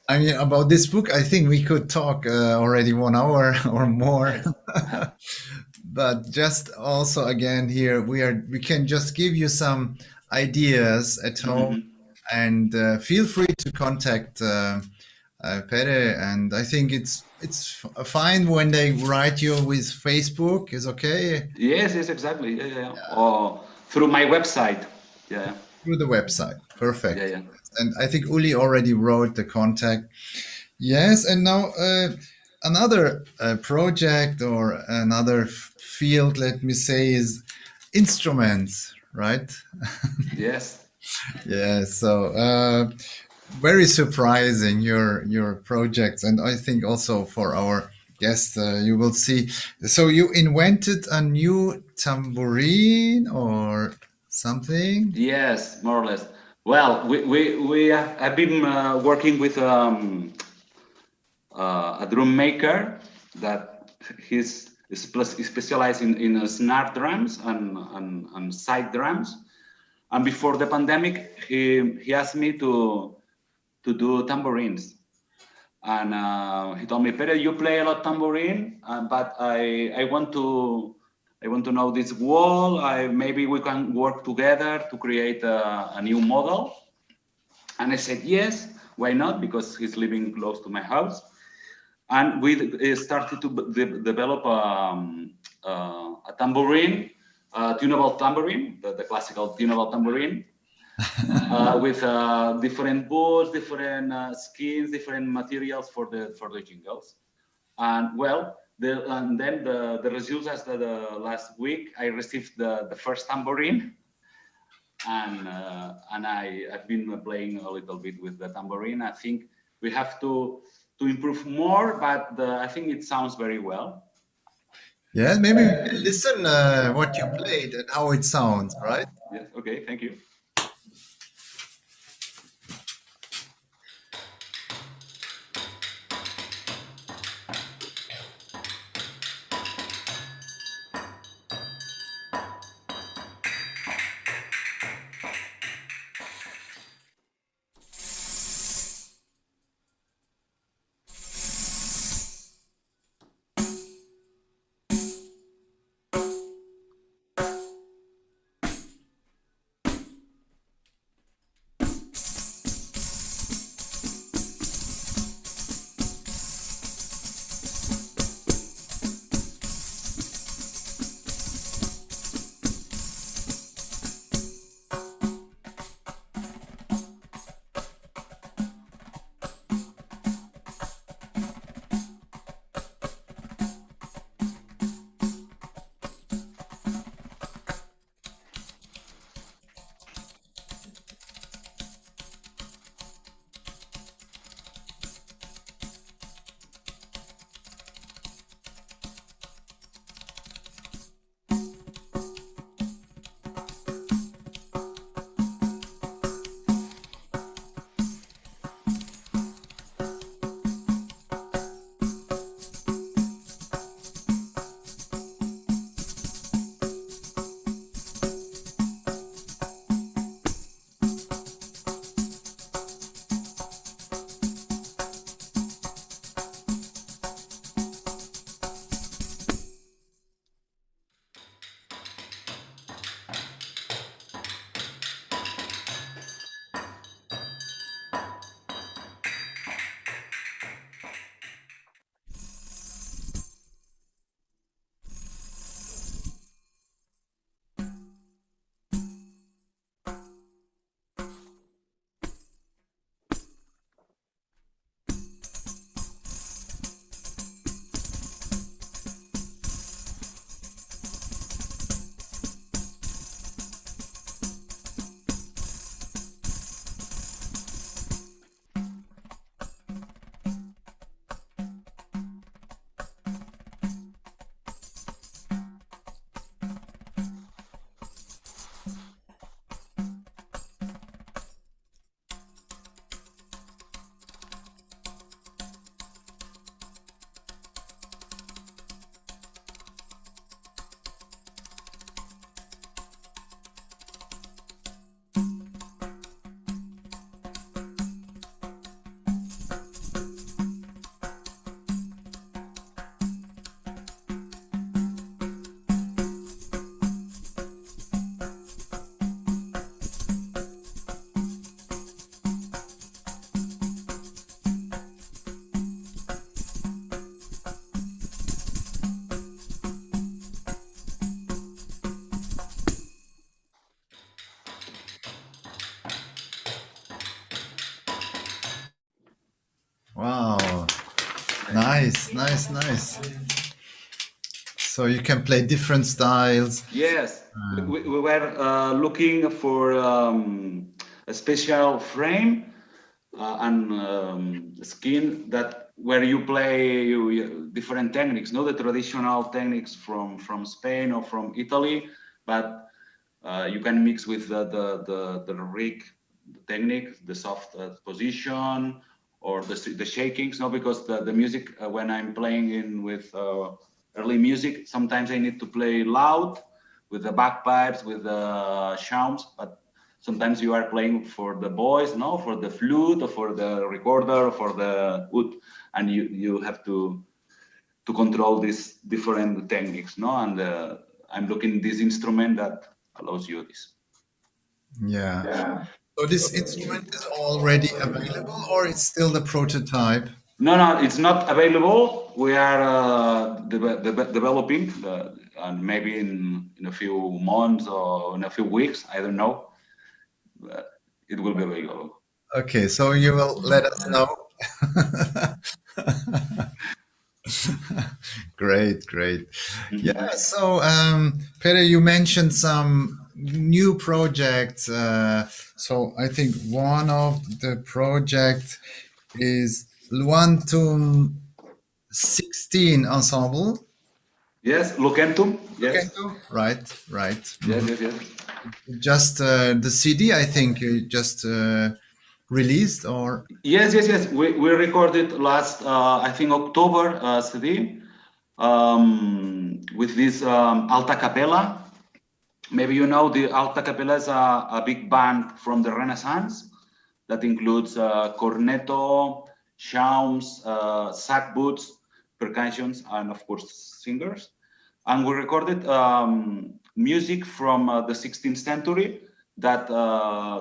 I mean, about this book, I think we could talk already 1 hour or more. But just also again here, we can just give you some ideas at home, and feel free to contact Pere. And I think it's fine when they write you with Facebook. Is okay? Yes, exactly. Yeah. Or through my website. Yeah. Through the website. Perfect. Yeah. And I think Uli already wrote the contact. Yes, and now another project or another field, let me say, is instruments, right? Yes. Yeah, so very surprising your projects, and I think also for our guests, you will see. So you invented a new tambourine or something? Yes, more or less. Well, we have been working with a drum maker that he's specialized in snare drums and side drums. And before the pandemic, he asked me to do tambourines. And he told me, Pere, you play a lot tambourine, but I want to know this wall. Maybe we can work together to create a new model. And I said, yes, why not? Because he's living close to my house. And we started to develop a tambourine, tunable tambourine, the classical tunable tambourine, with different boots, different skins, different materials for the jingles. And well, then the results as the last week, I received the first tambourine, and I've been playing a little bit with the tambourine. I think we have to improve more, but I think it sounds very well. Yeah, maybe we can listen what you played and how it sounds, right? Yes. Okay. Thank you. Wow, nice. So you can play different styles. Yes, we were looking for a special frame and skin that where you play different techniques, not the traditional techniques from Spain or from Italy, but you can mix with the rig technique, the soft position, or the shakings. No, because the music when I'm playing with early music, sometimes I need to play loud with the bagpipes, with the shawms, but Sometimes you are playing for the voice, no, for the flute, or for the recorder, or for the oud, and you have to control these different techniques, no. And I'm looking this instrument that allows you this. Yeah. So this instrument is already available, or it's still the prototype? No, it's not available. We are developing, and maybe in a few months or in a few weeks, I don't know. It will be available. Okay, so you will let us know. Great. Yeah, so Pere, you mentioned some new projects. So I think one of the projects is Luantum 16 Ensemble. Yes, Lucentum. Yes. Lucentum? Right. Yes. Just the CD, I think you just released, or? Yes. We recorded last, I think, October CD with this alta capella. Maybe you know the alta capella is a big band from the Renaissance that includes cornetto, shawms, sack boots, percussions, and of course singers. And we recorded music from the 16th century that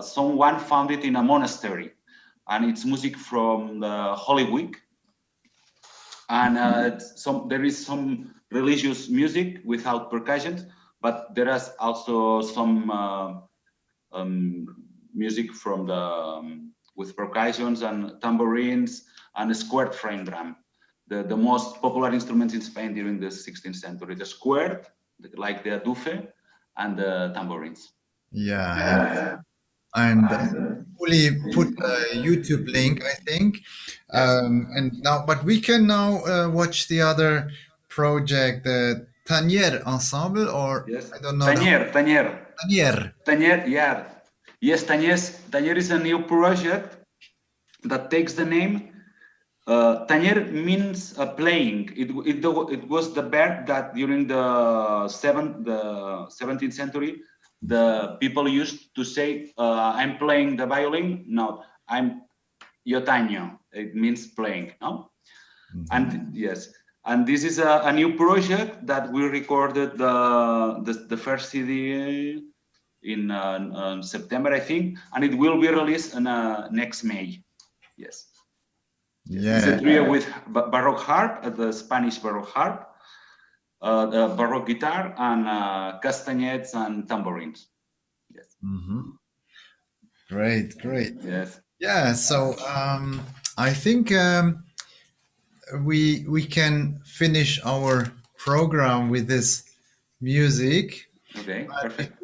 someone found it in a monastery, and it's music from the Holy Week. And there is some religious music without percussion, but there is also some music from the with percussions and tambourines and a squared frame drum. The most popular instruments in Spain during the 16th century, the squared, like the adufe, and the tambourines. Yeah. And fully put a YouTube link, I think. And now, but we can now watch the other project, the Tanier Ensemble, or yes. I don't know. Tanier, yeah. Yes, Tanier is a new project that takes the name. Tanier means playing. It was the verb that during the 17th century, the people used to say, I'm playing the violin. No, yo taño. It means playing, no? Mm-hmm. And yes, and this is a new project that we recorded the first CD in September, I think, and it will be released in next May. Yes. Yeah. It's a trio with Baroque harp, the Spanish Baroque harp, the Baroque guitar, and castanets and tambourines. Yes. Mm-hmm. Great. Yes. Yeah. So I think we can finish our program with this music. Okay. Perfect.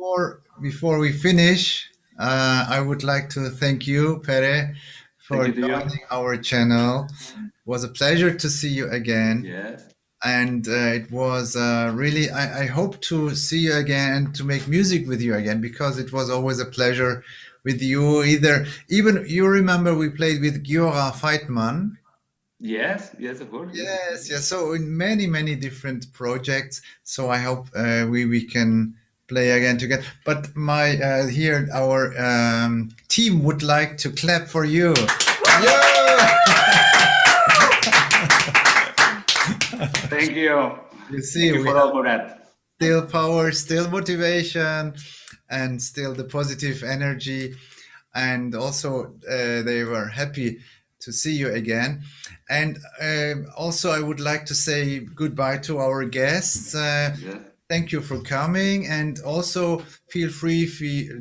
Before we finish, I would like to thank you, Pere, for joining our channel. It was a pleasure to see you again. Yes. And it was really, I hope to see you again, to make music with you again, because it was always a pleasure with you. Even you remember we played with Giora Feitman. Yes, of course. Yes. So in many different projects. So I hope we can play again together. But here our team would like to clap for you. Thank you. You see, Thank you for all Murat. Still power, still motivation, and still the positive energy. And also they were happy to see you again. And also I would like to say goodbye to our guests. Thank you for coming, and also feel free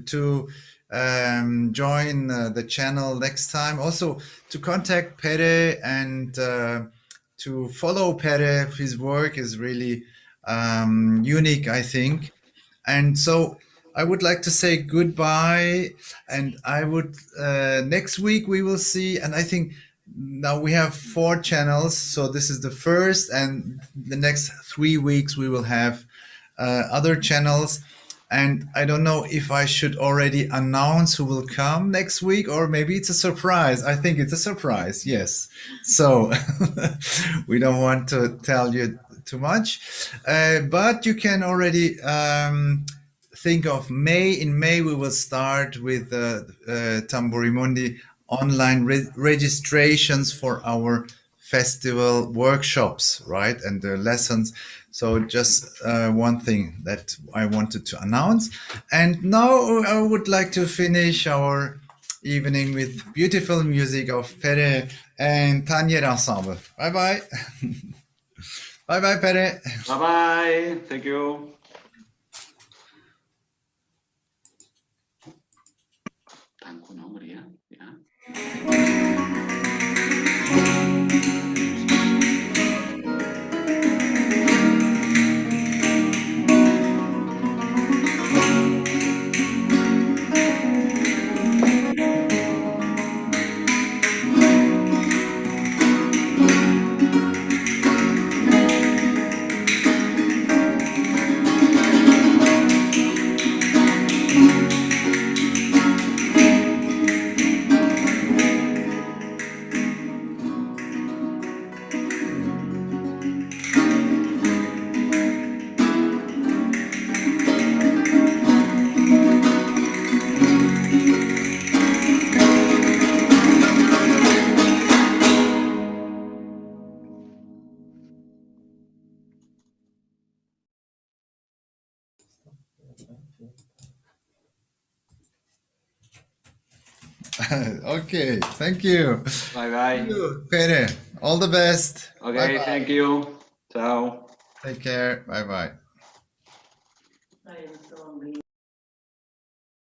to join the channel next time. Also to contact Pere and to follow Pere. His work is really unique, I think. And so I would like to say goodbye, and I would next week we will see, and I think now we have 4 channels, so this is the first, and the next 3 weeks we will have other channels. And I don't know if I should already announce who will come next week, or maybe it's a surprise. I think it's a surprise, yes. So we don't want to tell you too much, but you can already think of May. In May, we will start with Tamburi Mundi online registrations for our festival workshops, right? And the lessons. So just one thing that I wanted to announce. And now I would like to finish our evening with beautiful music of Pere and Tanya Ensemble. Bye bye. Bye bye, Pere. Bye bye. Thank you. Tanco, no, Maria. Yeah. Okay, thank you. Bye bye. Thank you, Pere. All the best. Okay, Bye-bye. thank you. Ciao. Take care. Bye bye.